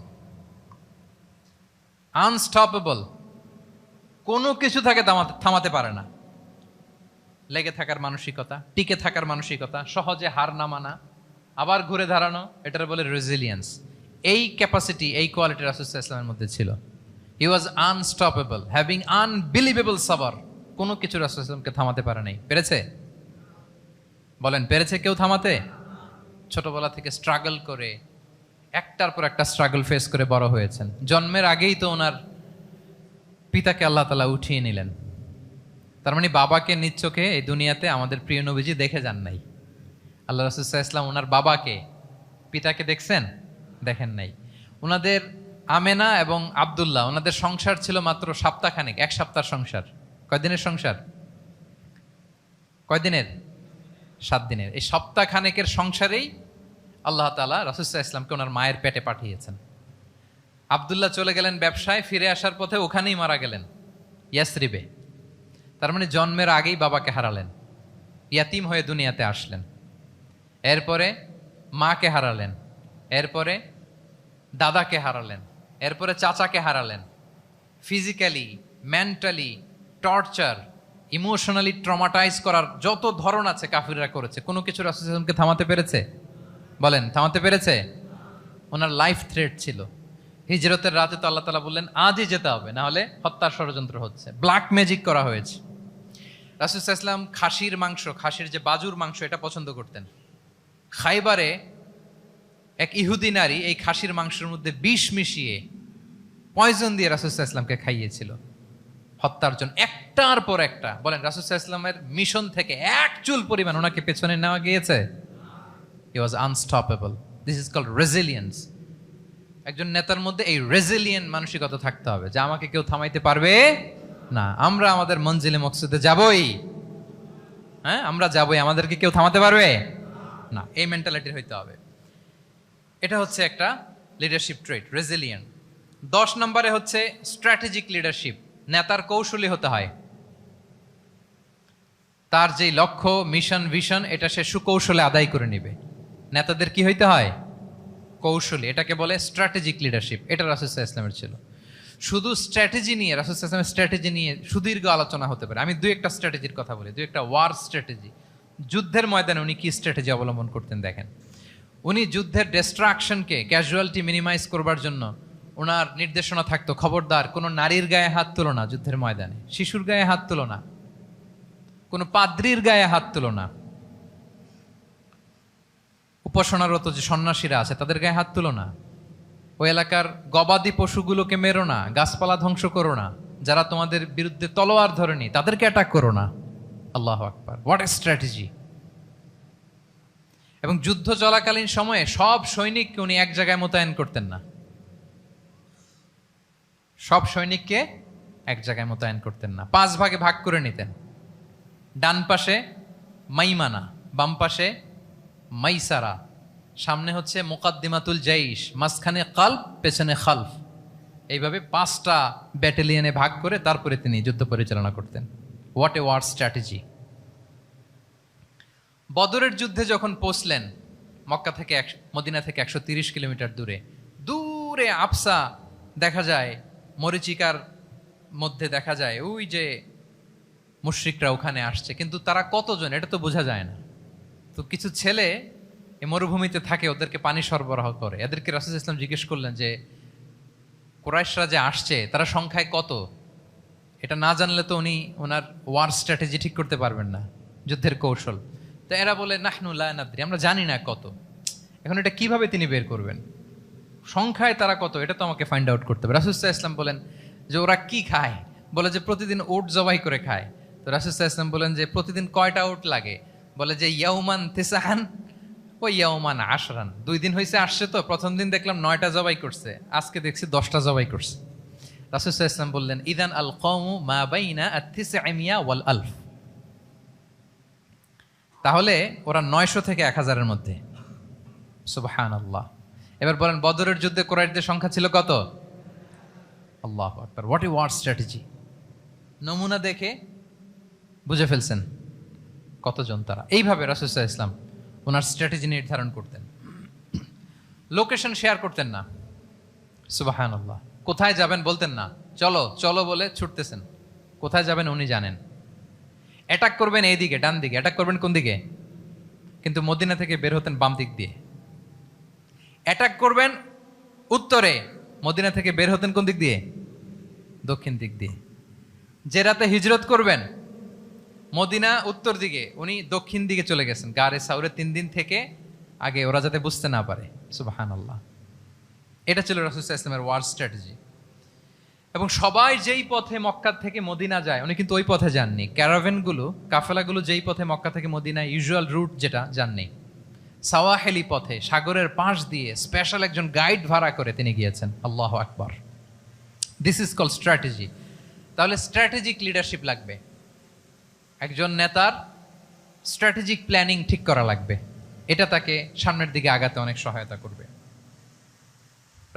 আনস্টপেবল, কোনো কিছু তাকে থামাতে পারে না। লেগে থাকার মানসিকতা, টিকে থাকার মানসিকতা, সহজে হার না মানা, আবার ঘুরে দাঁড়ানো, এটার বলে রেজিলিয়েন্স। এই ক্যাপাসিটি, এই কোয়ালিটি রাসূল সাল্লাল্লাহু আলাইহি ওয়াসাল্লামের মধ্যে ছিল। হি ওয়াজ আনস্টপেবল, হ্যাভিং আনবিলিভেবল সাবর। কোনো কিছু রাসূল সাল্লাল্লাহু আলাইহি ওয়াসাল্লামকে থামাতে পারে নাই। পেরেছে? বলেন, পেরেছে কেউ থামাতে? ছোটবেলা থেকে স্ট্রাগল করে, একটার পর একটা স্ট্রাগল ফেস করে বড় হয়েছেন। জন্মের আগেই তো ওনার পিতাকে আল্লাহ তাআলা উঠিয়ে নিলেন। তার মানে বাবাকে নিজ চোখে এই দুনিয়াতে আমাদের প্রিয় নবীজি দেখে যান নাই। আল্লাহ রাসূল সাল্লাল্লাহু আলাইহি ওয়াসাল্লাম ওনার বাবাকে, পিতাকে দেখছেন? দেখেন নাই। ওনাদের আমেনা এবং আব্দুল্লাহ, ওনাদের সংসার ছিল মাত্র সপ্তাহখানেক, 1 সপ্তাহ সংসার। কয়দিনের সংসার? কয়দিনের? 7 দিনের। এই সপ্তাহখানেকের সংসারেই আল্লাহ তাআলা রাসূল সাল্লাল্লাহু আলাইহি ওয়াসাল্লামকে ওনার মায়ের পেটে পাঠিয়েছেন। আব্দুল্লাহ চলে গেলেন ব্যবসায়, ফিরে আসার পথে ওখানেই মারা গেলেন, ইয়াসরিবে। তার মানে জন্মের আগেই বাবাকে হারালেন, ইয়াতিম হয়ে দুনিয়াতে আসলেন। এরপরে মাকে হারালেন, এরপরে দাদাকে হারালেন, এরপরে চাচাকে হারালেন। Physically, mentally torture, emotionally traumatise করার যত ধরন আছে কাফিররা করেছে, কোনো কিছু রাসূল সাল্লাল্লাহু আলাইহি ওয়াসাল্লামকে থামাতে পেরেছে? বলেন, থামাতে পেরেছে? ওনার লাইফ থ্রেট ছিল। হিজরতের রাতে তো আল্লাহ তাআলা বললেন আজই যেতে হবে, না হলে হত্যার ষড়যন্ত্র হচ্ছে, ব্ল্যাক ম্যাজিক করা হয়েছে। রাসূল সাল্লাল্লাহু আলাইহি ওয়াসাল্লাম খাসির মাংস, খাসির যে বাজুর মাংস, এটা পছন্দ করতেন। খাইবারে এক ইহুদি নারী এই খাসির মাংসের মধ্যে বিষ মিশিয়ে, পয়জন দিয়ে রাসূল সাল্লাল্লাহু আলাইহি ওয়াসাল্লামকে খাইয়েছিল হত্যার জন্য, একটার পর একটা। বলেন, রাসূল সাল্লাল্লাহু আলাইহি ওয়াসাল্লামের মিশন থেকে এক চুল পরিমাণ ওনাকে পেছনে নেওয়া গিয়েছে? He was unstoppable. This is called resilience. একজন নেতার মধ্যে এই রেজিলিয়েন্ট মানসিকতা থাকতে হবে যে আমাকে কেউ থামাইতে পারবে না, আমরা আমাদের মঞ্জিলে মকসুদে যাবই। হ্যাঁ, আমরা যাবই, আমাদেরকে কেউ থামাতে পারবে না, এই মেন্টালিটির হইতে হবে। এটা হচ্ছে একটা লিডারশিপ ট্রেট, রেজিলিয়েন্ট। 10 নম্বরে হচ্ছে স্ট্র্যাটেজিক লিডারশিপ। নেতার কৌশলী হতে হয়। তার যেই লক্ষ্য, মিশন, ভিশন, এটা সে সুকৌশলে আদায় করে নেবে। নেতাদের কি হইতে হয়? কৌশলী। এটাকে বলে স্ট্র্যাটেজিক লিডারশিপ। এটা রাসূল সাল্লাল্লাহু আলাইহি ওয়াসাল্লামের ছিল। শুধু স্ট্র্যাটেজি নিয়ে, রাসূল সাল্লাল্লাহু আলাইহি ওয়াসাল্লামের স্ট্র্যাটেজি নিয়ে সুদীর্ঘ আলোচনা হতে পারে। আমি 2-1টা স্ট্র্যাটেজির কথা বলি, 2-1টা ওয়ার স্ট্র্যাটেজি। যুদ্ধের ময়দানে উনি কি স্ট্র্যাটেজি অবলম্বন করতেন দেখেন। উনি যুদ্ধের ডিস্ট্রাকশনকে, ক্যাজুয়ালিটি মিনিমাইজ করবার জন্য ওনার নির্দেশনা থাকতো, খবরদার কোনো নারীর গায়ে হাত তুলো না যুদ্ধের ময়দানে, শিশুর গায়ে হাত তুলো না, কোনো পাদ্রীর গায়ে হাত তুলো না, উপাসনারত যে সন্ন্যাসীরা আছে তাদের গায়ে হাত তুলো না, ওই এলাকার গবাদি পশুগুলোকে মেরো না, গাছপালা ধ্বংস করো না, যারা তোমাদের বিরুদ্ধে তলোয়ার ধরেনি তাদেরকে অ্যাটাক করো না। আল্লাহু আকবার, হোয়াট এ স্ট্র্যাটেজি! এবং যুদ্ধ চলাকালীন সময়ে সব সৈনিককে উনি এক জায়গায় মোতায়েন করতেন না, সব সৈনিককে এক জায়গায় মোতায়েন করতেন না, 5 ভাগে ভাগ করে নিতেন। ডান পাশে মাইমানা, বাম পাশে মাইসারা, সামনে হচ্ছে মুকাদ্দিমাতুল জাইশ, মাঝখানে কালব, পেছনে খালফ। এইভাবে 5টা ব্যাটালিয়নে ভাগ করে তারপরে তিনি যুদ্ধ পরিচালনা করতেন। What a war strategy! বদরের যুদ্ধে যখন পৌঁছলেন, মক্কা থেকে মদিনা থেকে 130 কিলোমিটার দূরে, দূরে আফসা দেখা যায়, মরিচিকার মধ্যে দেখা যায় ওই যে মুশরিকরা ওখানে আসছে, কিন্তু তারা কতজন এটা তো বোঝা যায় না। তো কিছু ছেলে এই মরুভূমিতে থাকে, ওদেরকে পানি সরবরাহ করে। এদেরকে রাসূল সাল্লাল্লাহু আলাইহি ওয়াসাল্লাম জিজ্ঞেস করলেন যে কুরাইশরা যে আসছে তারা সংখ্যায় কত? এটা না জানলে তো উনি ওনার ওয়ার স্ট্র্যাটেজি ঠিক করতে পারবেন না, যুদ্ধের কৌশল। তো এরা বলে নাহনু লা নাদরি, আমরা জানি না কত। এখন এটা কিভাবে তিনি বের করবেন? সংখ্যায় তারা কত এটা তো আমাকে ফাইন্ড আউট করতে হবে। রাসূল সাল্লাল্লাহু আলাইহি ওয়াসাল্লাম বলেন যে ওরা কি খায়? বলে যে প্রতিদিন উট জবাই করে খায়। তো রাসূল সাল্লাল্লাহু আলাইহি ওয়াসাল্লাম বলেন যে প্রতিদিন কয়টা উট লাগে? বলে যে ইয়াউমান তিসআন ও ইয়াউমান আশরান, 2 দিন হয়েছে আসছে, তো প্রথম দিন দেখলাম 9টা জবাই করছে, আজকে দেখছি 10টা জবাই করছে। রাসূল সাল্লাল্লাহু আলাইহি ওয়াসাল্লাম বললেন ইদান আল কওমু মা বাইনা আত-তিসআমিয়া ওয়াল আলফ, তাহলে ওরা 900 থেকে 1000-এর মধ্যে। সুবহানাল্লাহ। এবার বলেন বদরের যুদ্ধে কুরাইশদের সংখ্যা ছিল কত? আল্লাহু আকবার, হোয়াট এ ওয়ার স্ট্র্যাটেজি। নমুনা দেখে বুঝে ফেলছেন কতজন তারা। এইভাবে রাসূল সাল্লাল্লাহু আলাইহি ওয়াসাল্লাম ওনার স্ট্র্যাটেজি নির্ধারণ করতেন। লোকেশন শেয়ার করতেন না। সুবহানাল্লাহ। কোথায় যাবেন বলতেন না, চলো চলো বলে ছুটতেছেন। কোথায় যাবেন উনি জানেন। অ্যাটাক করবেন এইদিকে ডান দিকে, অ্যাটাক করবেন কোন দিকে, কিন্তু মদিনা থেকে বের হতেন বাম দিক দিয়ে। অ্যাটাক করবেন উত্তরে, মদিনা থেকে বের হতেন কোন দিক দিয়ে, দক্ষিণ দিক দিয়ে। যে রাতে হিজরত করবেন মদিনা উত্তর দিকে, উনি দক্ষিণ দিকে চলে গেছেন গারে সাউরে 3 দিন থেকে আগে, ওরা যাতে বুঝতে না পারে। সুবহানাল্লাহ। এটা ছিল রাসূল সাল্লাল্লাহু আলাইহি ওয়াসাল্লামের ওয়ার স্ট্র্যাটেজি। এবং সবাই যেই পথে মক্কা থেকে মদিনা যায় উনি কিন্তু ওই পথে যাননি। ক্যারাভেনগুলো, কাফেলাগুলো যেই পথে মক্কা থেকে মদিনা ইউজুয়াল রুট যেটা, যাননি। সাওয়াহেলি পথে সাগরের পাশ দিয়ে স্পেশাল একজন গাইড ভাড়া করে তিনি গিয়েছেন। আল্লাহু আকবার। This is call strategy. তাহলে স্ট্র্যাটেজিক লিডারশিপ লাগবে, একজন নেতার স্ট্র্যাটেজিক প্ল্যানিং ঠিক করা লাগবে। এটা তাকে সামনের দিকে আগাতে অনেক সহায়তা করবে।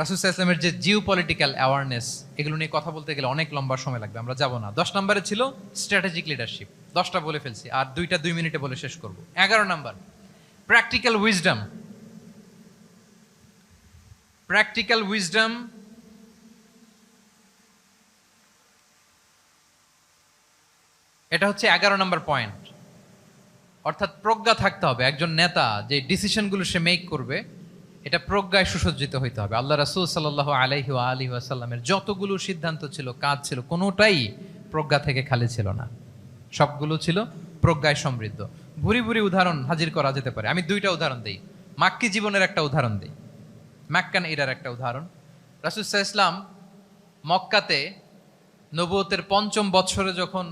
রাসূল সাল্লাল্লাহু আলাইহি ওয়াসাল্লামের যে জিও পলিটিক্যাল অ্যাওয়ারনেস, এগুলো নিয়ে কথা বলতে গেলে অনেক লম্বা সময় লাগবে, আমরা যাব না। 10 নম্বরে ছিল স্ট্র্যাটেজিক লিডারশিপ, 10টা বলে ফেলছি, আর 2টা 2 মিনিটে বলে শেষ করব। 11 নম্বর প্র্যাকটিক্যাল উইজডম। প্র্যাকটিক্যাল উইজডম এটা হচ্ছে 11 নম্বর পয়েন্ট। অর্থাৎ প্রজ্ঞা থাকতে হবে। একজন নেতা যে ডিসিশনগুলো সে মেক করবে, এটা প্রজ্ঞায় সুসজ্জিত হইতে হবে। আল্লাহ রাসূল সাল্লাল্লাহু আলাইহি ওয়া আলিহি ওয়াসাল্লামের যতগুলো সিদ্ধান্ত ছিল, কাজ ছিল, কোনোটাই প্রজ্ঞা থেকে খালি ছিল না, সবগুলো ছিল প্রজ্ঞায় সমৃদ্ধ। ভুরি ভুরি উদাহরণ হাজির করা যেতে পারে। আমি 2টা উদাহরণ দিই। মাক্কি জীবনের একটা উদাহরণ দিই, মাক্কান এরার একটা উদাহরণ। রাসূল সাল্লাল্লাহু আলাইহি ওয়াসাল্লাম মক্কাতে নবুয়তের 5ম বছরে যখন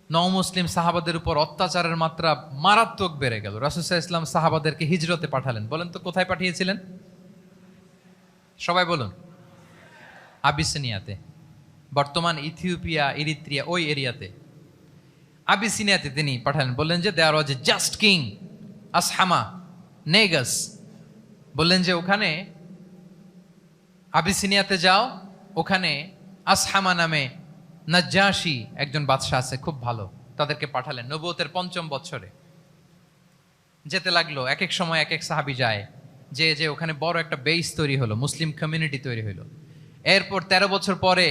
নও-মুসলিম সাহাবাদের উপর অত্যাচারের মাত্রা মারাত্মক বেড়ে গেল, রাসূল সাল্লাল্লাহু আলাইহি ওয়াসাল্লাম সাহাবাদেরকে হিজরতে পাঠালেন। বলেন তো কোথায় পাঠিয়েছিলেন? সবাই বলুন। আবিসিনিয়াতে, বর্তমান ইথিওপিয়া, ইরিত্রিয়া, ওই এরিয়াতে আবিসিনিয়াতে তিনি পাঠালেন। বললেন যে দেয়ার ওয়াজ এ জাস্ট কিং আসহামা নেগাস। বললেন যে ওখানে আবিসিনিয়াতে যাও, ওখানে আসহামা নামে নাজ্জাশী একজন বাদশাহ আছে, খুব ভালো। তাদেরকে পাঠালেন নবুয়তের 5ম বছরে। যেতে লাগলো, এক এক সময় এক এক সাহাবী যায়, যে যে ওখানে বড় একটা বেস তৈরি হলো, মুসলিম কমিউনিটি তৈরি হলো। এরপর 13 বছর পরে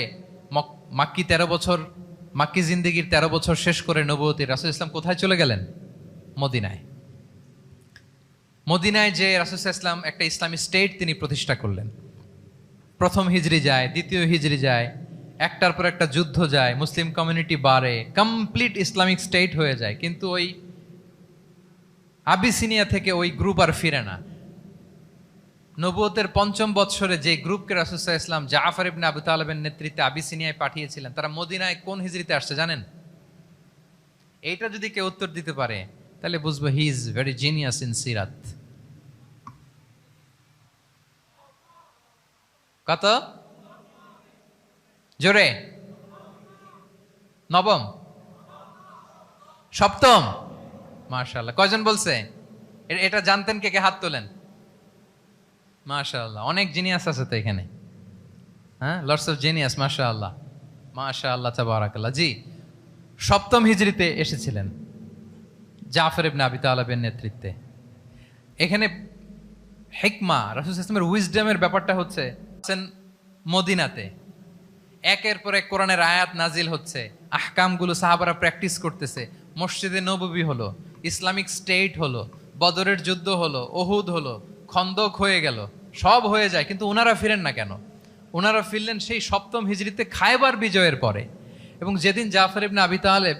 মাক্কি 13 বছর, মাক্কি জিন্দেগির 13 বছর শেষ করে নবুয়তে রাসূল ইসলাম কোথায় চলে গেলেন? মদিনায়। মদিনায় যে রাসূল ইসলাম একটা ইসলামী স্টেট তিনি প্রতিষ্ঠা করলেন। প্রথম হিজরি যায়, দ্বিতীয় হিজরি যায়, একটার পর একটা যুদ্ধ যায়, মুসলিম কমিউনিটি বাড়ে, কমপ্লিট ইসলামিক স্টেট হয়ে যায়। কিন্তু ওই আবিসিনিয়া থেকে ওই গ্রুপ আর ফিরে না। নবুয়তের 5ম বছরে যে গ্রুপকে রাসূল সাল্লাল্লাহু আলাইহি ওয়াসাল্লাম জাফর ইবনে আবু তালেবের নেতৃত্বে আবিসিনিয়ায় পাঠিয়েছিলেন, তারা মদিনায় কোন হিজরিতে আসছে জানেন? এইটা যদি কেউ উত্তর দিতে পারে তাহলে বুঝবো he is very genius in সিরাত। কত জোরে? নবম, সপ্তম। মাশাআল্লাহ। কয়জন বলছে? এটা জানতেন কে কে? হাত তোলেন। মাশাআল্লাহ, অনেক জিনিয়াস আছে তো এখানে। হ্যাঁ, লটস অফ জিনিয়াস। মাশাআল্লাহ, মাশাআল্লাহ, তাবারাকাল্লাহ। জি, 7ম হিজরিতে এসেছিলেন জাফর ইবনে আবি তালেবের নেতৃত্বে। এখানে হিকমা, রাসূল সাল্লাল্লাহু আলাইহি ওয়াসাল্লামের উইজডমের ব্যাপারটা হচ্ছে মদিনাতে একের পর এক কোরআনের আয়াত নাজিল হচ্ছে, আহকামগুলো সাহাবারা প্র্যাকটিস করতেছে। মসজিদে নববী হলো, ইসলামিক স্টেট হলো, বদরের যুদ্ধ হলো, উহুদ হলো, খন্দক হয়ে গেল, সব হয়ে যায়। কিন্তু ওনারা ফিরেন না কেন? ওনারা ফিরলেন সেই 7ম হিজরিতে খায়বার বিজয়ের পরে। এবং যেদিন জাফর ইবনে আবি তালেব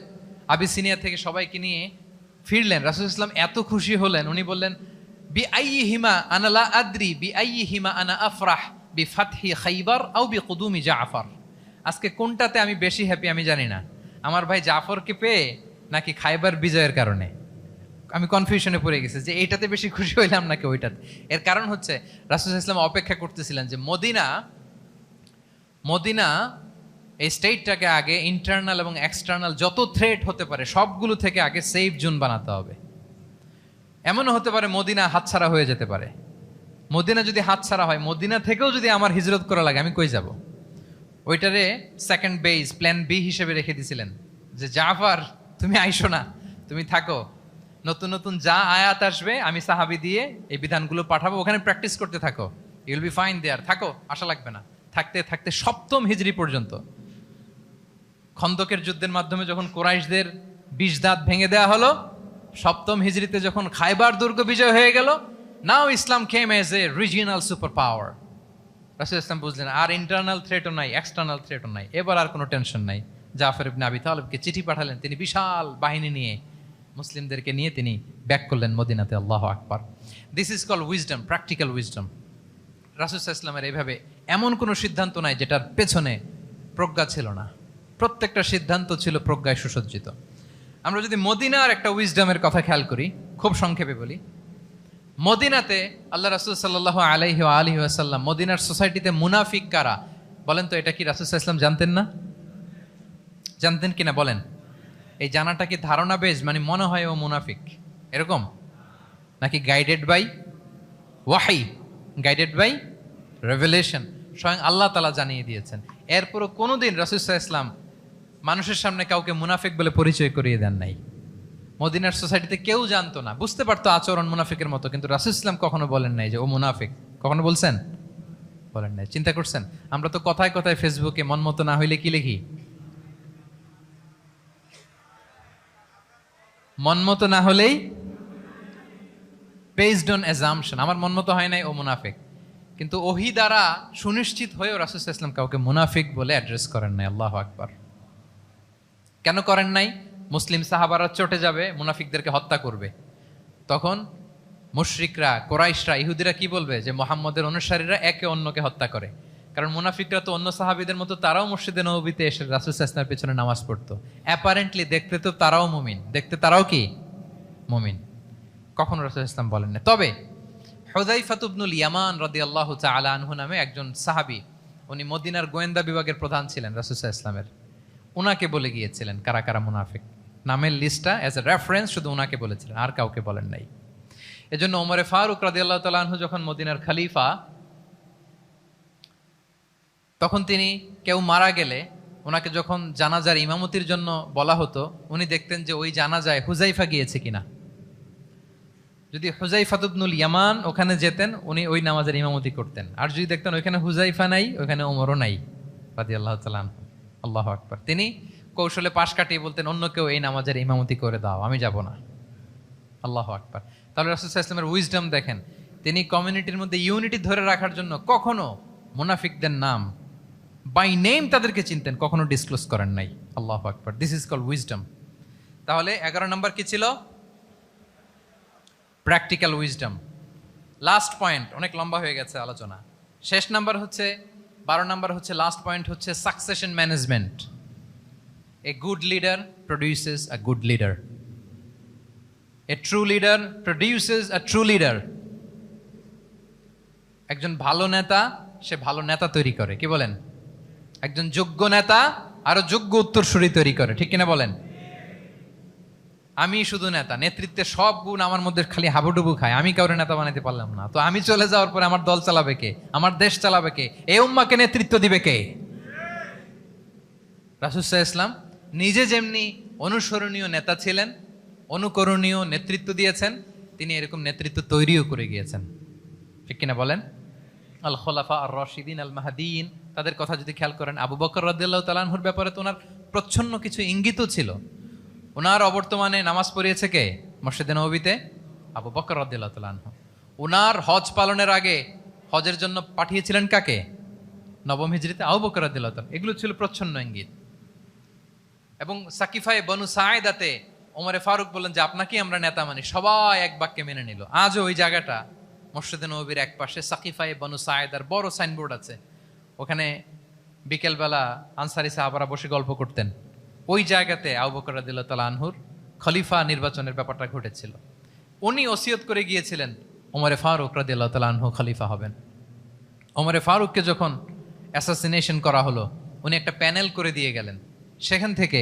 আবিসিনিয়া থেকে সবাইকে নিয়ে ফিরলেন, রাসূল ইসলাম এত খুশি হলেন, উনি বললেন বি আইয়িহিমা আনা লা আদরি বি আইয়িহিমা আনা আফরাহ বি ফাতহি খাইবার আও বি কুদুমি জাফর। আজকে কোনটাতে আমি বেশি হ্যাপি আমি জানি না, আমার ভাই জাফরকে পেয়ে নাকি খাইবার বিজয়ের কারণে। আমি কনফিউশনে পড়ে গেছি যে এইটাতে বেশি খুশি হইলাম নাকি ওইটাতে। এর কারণ হচ্ছে রাসূল সাল্লাল্লাহু আলাইহি ওয়াসাল্লাম অপেক্ষা করতেছিলেন যে মদিনা এই স্টেটটাকে আগে ইন্টারনাল এবং এক্সটার্নাল যত থ্রেট হতে পারে সবগুলো থেকে আগে সেফ জোন বানাতে হবে। এমনও হতে পারে মদিনা হাতছাড়া হয়ে যেতে পারে। মদিনা যদি হাতছাড়া হয়, মদিনা থেকেও যদি আমার হিজরত করা লাগে, আমি কই যাব? ওইটারে সেকেন্ড বেস, প্ল্যান বি হিসেবে রেখে দিছিলেন যে জাফর তুমি আইসো না, তুমি থাকো, নতুন নতুন যা আয়াত আসবে আমি সাহাবি দিয়ে এই বিধানগুলো পাঠাবো, ওখানে প্র্যাকটিস করতে থাকো, ইউ উইল বি ফাইন দেয়ার, থাকো, আশা লাগবে না। থাকতে থাকতে সপ্তম হিজরি পর্যন্ত, খন্দকের যুদ্ধের মাধ্যমে যখন কুরাইশদের 20 দাঁত ভেঙে দেওয়া হলো, সপ্তম হিজরিতে যখন খাইবার দুর্গ বিজয় হয়ে গেল, now Islam came as a regional super power. রাসূল ইসলাম বুঝলেন আর ইন্টারনাল থ্রেটও নাই, এক্সটার্নাল থ্রেটও নাই, এবার আর কোনো টেনশন নাই। জাফর ইবনে আবি তালেবকে চিঠি পাঠালেন, তিনি বিশাল বাহিনী নিয়ে মুসলিমদেরকে নিয়ে তিনি ব্যাক করলেন মদিনাতে। আল্লাহু আকবার। This is called wisdom, practical wisdom. রাসূল সাল্লাল্লাহু আলাইহি ওয়াসাল্লামের এইভাবে এমন কোনো সিদ্ধান্ত নাই যেটার পেছনে প্রজ্ঞা ছিল না, প্রত্যেকটা সিদ্ধান্ত ছিল প্রজ্ঞায় সুসজ্জিত। আমরা যদি মদিনার একটা উইজডমের কথা খেয়াল করি, খুব সংক্ষেপে বলি, মদিনাতে আল্লাহ রাসূল সাল্লাল্লাহু আলাইহি ওয়া আলিহি ওয়াসাল্লাম, মদিনার সোসাইটিতে মুনাফিক কারা বলেন তো? এটা কি রাসূল সাল্লাল্লাহু আলাইহি ওয়াসাল্লাম জানতেন না? জানতেন কিনা বলেন? এই জানাটা কি ধারণা বেজ, মানে মনে হয় ও মুনাফিক এরকম, নাকি গাইডেড বাই ওয়াহি, গাইডেড বাই রেভেলেশন? স্বয়ং আল্লাহ তাআলা জানিয়ে দিয়েছেন। এরপরও কোনোদিন রাসূল সাল্লাল্লাহু আলাইহি ওয়াসাল্লাম মানুষের সামনে কাউকে মুনাফিক বলে পরিচয় করিয়ে দেন নাই। মদিনার সোসাইটিতে কেউ জানতো না, বুঝতে পারতো আচরণ মুনাফিকের মতো, কিন্তু রাসূল ইসলাম কখনো বলেন নাই যে ও মুনাফিক। কখনো বলছেন? বলেন নাই। চিন্তা করছেন? আমরা তো কথায় কথায় ফেসবুকে মন মতো না হইলে কি লিখি? মন মতো না হলেই বেসড অন অ্যাজাম্পশন, আমার মন মতো হয় নাই ও মুনাফিক। কিন্তু ওহী দ্বারা সুনিশ্চিত হয়েও রাসূল সাল্লাল্লাহু আলাইহি ওয়াসাল্লাম কাউকে মুনাফিক বলে অ্যাড্রেস করেন নাই। আল্লাহু আকবার। কেন করেন নাই? মুসলিম সাহাবারা চটে যাবে, মুনাফিকদেরকে হত্যা করবে, তখন মুশরিকরা, কোরাইশরা, ইহুদিরা কি বলবে? যে মুহাম্মদের অনুসারীরা একে অন্যকে হত্যা করে। কারণ মুনাফিকরা তো অন্য সাহাবীদের মতো তারাও মসজিদে নববীতে এসে রাসূল সাল্লাল্লাহু আলাইহি ওয়াসাল্লামের পেছনে নামাজ পড়তো। অ্যাপারেন্টলি দেখতে তো তারাও মুমিন, দেখতে তারাও কি মুমিন। কখনো রাসূল সাল্লাল্লাহু আলাইহি ওয়াসাল্লাম বলেন না। তবে হুযায়ফা ইবনুল ইয়ামান রাদিয়াল্লাহু তাআলা আনহু নামে একজন সাহাবী, উনি মদিনার গোয়েন্দা বিভাগের প্রধান ছিলেন রাসূল সাল্লাল্লাহু আলাইহি ওয়াসাল্লামের, উনাকে বলে গিয়েছিলেন কারা কারা মুনাফিক। নামের লিস্টটা অ্যাজ এ রেফারেন্স শুধু উনাকে বলেছিলেন, আর কাউকে বলেন নাই। এজন্য ওমরে ফারুক রাদিয়াল্লাহু তাআলা আনহু যখন মদিনার খলিফা, তখন তিনি কেউ মারা গেলে ওনাকে যখন জানাজার ইমামতির জন্য বলা হতো, উনি দেখতেন যে ওই জানাজায় হুযায়ফা গিয়েছে কিনা। যদি হুযায়ফা ইবনুল ইয়ামান ওখানে যেতেন, উনি ওই নামাজের ইমামতি করতেন। আর যদি দেখতেন ওইখানে হুযায়ফা নাই, ওইখানে ওমরও নাই রাদিয়াল্লাহু তাআলা আনহু, আল্লাহু আকবার, তিনি কৌশলে পাশ কাটিয়ে বলতেন অন্য কেউ এই নামাজের ইমামতি করে দাও, আমি যাব না। আল্লাহু আকবার। তাহলে রাসূল সাল্লাল্লাহু আলাইহি ওয়াসাল্লামের উইজডম দেখেন, তিনি কমিউনিটির মধ্যে ইউনিটি ধরে রাখার জন্য কখনো মুনাফিকদের নাম বাই নেম তাদেরকে চিনতেন, কখনো ডিসক্লোজ করেন নাই। আল্লাহু আকবার। This is called wisdom. তাহলে 11 নম্বর কি ছিল? Practical wisdom. লাস্ট পয়েন্ট, অনেক লম্বা হয়ে গেছে আলোচনা। শেষ নাম্বার হচ্ছে 12 নাম্বার হচ্ছে, লাস্ট পয়েন্ট হচ্ছে succession management. A good leader produces a good leader. A true leader produces a true leader. একজন ভালো নেতা সে ভালো নেতা তৈরি করে, কি বলেন? একজন যোগ্য নেতা আরো যোগ্য উত্তরসূরি তৈরি করে, ঠিক কিনা বলেন? আমি শুধু নেতা, নেতৃত্বের সব গুণ আমার মধ্যে খালি হাবুডুবু খায়, আমি কাউরে নেতা বানাইতে পারলাম না, তো আমি চলে যাওয়ার পরে আমার দল চালাবে কে? আমার দেশ চালাবে কে? এই উম্মাকে নেতৃত্ব দিবে কে? রাসূল সাল্লাল্লাহু আলাইহি ওয়াসাল্লাম নিজে যেমনি অনুসরণীয় নেতা ছিলেন, অনুকরণীয় নেতৃত্ব দিয়েছেন, তিনি এরকম নেতৃত্ব তৈরিও করে গিয়েছেন, ঠিক কিনা বলেন? আল খোলাফা আর রশিদিন আল মাহদিন, তাদের কথা যদি খেয়াল করেন, আবু বকর রাদিয়াল্লাহু তাআলা আনহুর ব্যাপারে তো ওনার প্রচ্ছন্ন কিছু ইঙ্গিতও ছিল। ওনার অবর্তমানে নামাজ পড়িয়েছে কে মসজিদে নববীতে? আবু বকর রাদিয়াল্লাহু তাআলা আনহু। ওনার হজ পালনের আগে হজের জন্য পাঠিয়েছিলেন কাকে? নবম হিজরিতে আবু বকর রাদিয়াল্লাহু তাআলা। এগুলো ছিল প্রচ্ছন্ন ইঙ্গিত। এবং সাকিফায়ে বনু সাঈদাতে ওমরে ফারুক বললেন যে আপনাকেই আমরা নেতা মানি, সবাই এক বাক্যে মেনে নিল। আজও ওই জায়গাটা মসজিদে নববীর এক পাশে সাকিফায়ে বনু সাঈদার বড় সাইনবোর্ড আছে, ওখানে বিকেলবেলা আনসারী সাহাবারা বসে গল্প করতেন। ওই জায়গাতে আবু বকর রাদিয়াল্লাহু তাআলা আনহুর খলিফা নির্বাচনের ব্যাপারটা ঘটেছিল। উনি ওসিয়ত করে গিয়েছিলেন ওমরে ফারুক রাদিয়াল্লাহু তাআলা আনহু খলিফা হবেন। ওমরে ফারুককে যখন অ্যাসাসিনেশন করা হলো, উনি একটা প্যানেল করে দিয়ে গেলেন। সেখান থেকে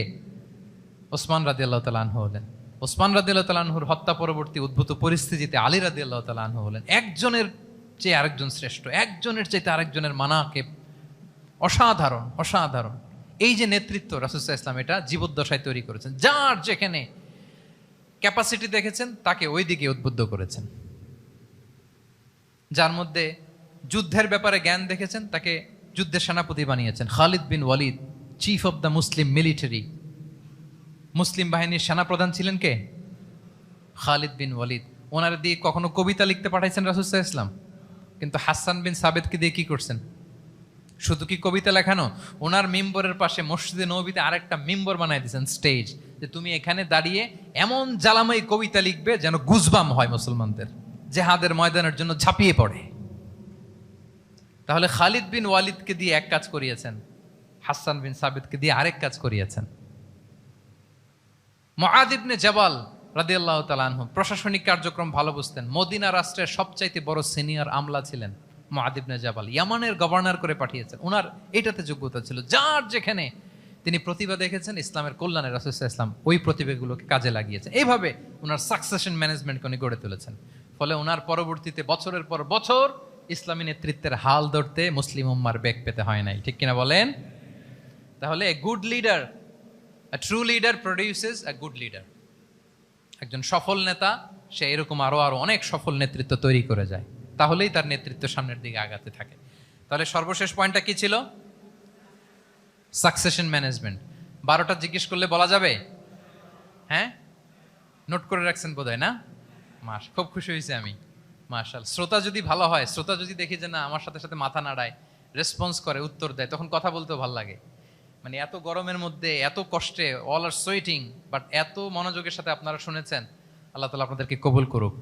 ওসমান রাদিয়াল্লাহু তাআলা আনহু হলেন। ওসমান রাদিয়াল্লাহু তাআলা আনহুর হত্যা পরবর্তী উদ্ভূত পরিস্থিতিতে আলী রাদিয়াল্লাহু তাআলা আনহু হলেন। একজনের চেয়ে আরেকজন শ্রেষ্ঠ, একজনের চাইতে আরেকজনের মানাকে অসাধারণ অসাধারণ। এই যে নেতৃত্ব রাসূল সাল্লাল্লাহু আলাইহি ওয়াসাল্লাম এটা জীবদ্দশায় তৈরি করেছেন। যার যেখানে ক্যাপাসিটি দেখেছেন তাকে ওই দিকে উদ্বুদ্ধ করেছেন। যার মধ্যে যুদ্ধের ব্যাপারে জ্ঞান দেখেছেন তাকে যুদ্ধের সেনাপতি বানিয়েছেন। Khalid bin Walid, chief of the Muslim military, মুসলিম বাহিনীর সেনাপ্রধান ছিলেন কে? খালিদ বিন ওয়ালিদ। ওনার দিয়ে কখনো কবিতা লিখতে পাঠাইছেন রাসূল সাল্লাল্লাহু আলাইহি ওয়াসাল্লাম, কিন্তু হাসান বিন সাবেদকে দিয়ে কি করছেন? শুধু কি কবিতা লেখানো, ওনার মিম্বরের পাশে মসজিদে নববীতে আরেকটা মিম্বর বানাই দিয়েছেন, স্টেজ, যে তুমি এখানে দাঁড়িয়ে এমন জ্বালাময়ী কবিতা লিখবে যেন গুজবাম হয় মুসলমানদের, জেহাদের ময়দানের জন্য ঝাঁপিয়ে পড়ে। তাহলে খালিদ বিন ওয়ালিদকে দিয়ে এক কাজ করিয়েছেন, হাসান বিন সাবিতকে দিয়ে আরেক কাজ করিয়েছেন। মুআদ ইবনে জাবাল রাদিয়াল্লাহু তাআলা আনহু প্রশাসনিক কার্যক্রম ভালো বুঝতেন। মদিনা রাষ্ট্রের সবচাইতে বড় সিনিয়র আমলা ছিলেন মুআদ ইবনে জাবাল, ইয়ামানের গভর্নর করে পাঠিয়েছেন। ওনার এটাতে যোগ্যতা ছিল। যার যেখানে তিনি প্রতিভা দেখেছেন ইসলামের কল্যাণে রাসূল সাল্লাল্লাহু আলাইহি ওয়াসাল্লাম ওই প্রতিভাগুলোকে কাজে লাগিয়েছেন। এইভাবে ওনার সাকসেশন ম্যানেজমেন্টকে উনি গড়ে তুলেছেন। ফলে ওনার পরবর্তীতে বছরের পর বছর ইসলামী নেতৃত্বের হাল ধরতে মুসলিম উম্মার বেগ পেতে হয় নাই। ঠিক কিনা বলেন? তাহলে a good leader, a true leader produces a good leader. একজন সফল নেতা সে এরকম আরো আরো অনেক সফল নেতৃত্ব তৈরি করে যায়, তাহলেই তার নেতৃত্ব সামনের দিকে আগাতে থাকে। তাহলে সর্বশেষ পয়েন্টটা কি ছিল? Succession management. 12টা জিজ্ঞেস করলে বলা যাবে? হ্যাঁ, নোট করে রাখছেন বোধহয় না? খুব খুশি হয়েছে আমি, মাশাআল্লাহ। শ্রোতা যদি ভালো হয়, শ্রোতা যদি দেখি যে না আমার সাথে সাথে মাথা নাড়ায়, রেসপন্স করে, উত্তর দেয়, তখন কথা বলতেও ভালো লাগে। মানে এত গরমের মধ্যে এত কষ্টে, অল আর সোয়েটিং, বাট এত মনোযোগের সাথে আপনারা শুনেছেন। আল্লাহ তাআলা আপনাদেরকে কবুল করুক।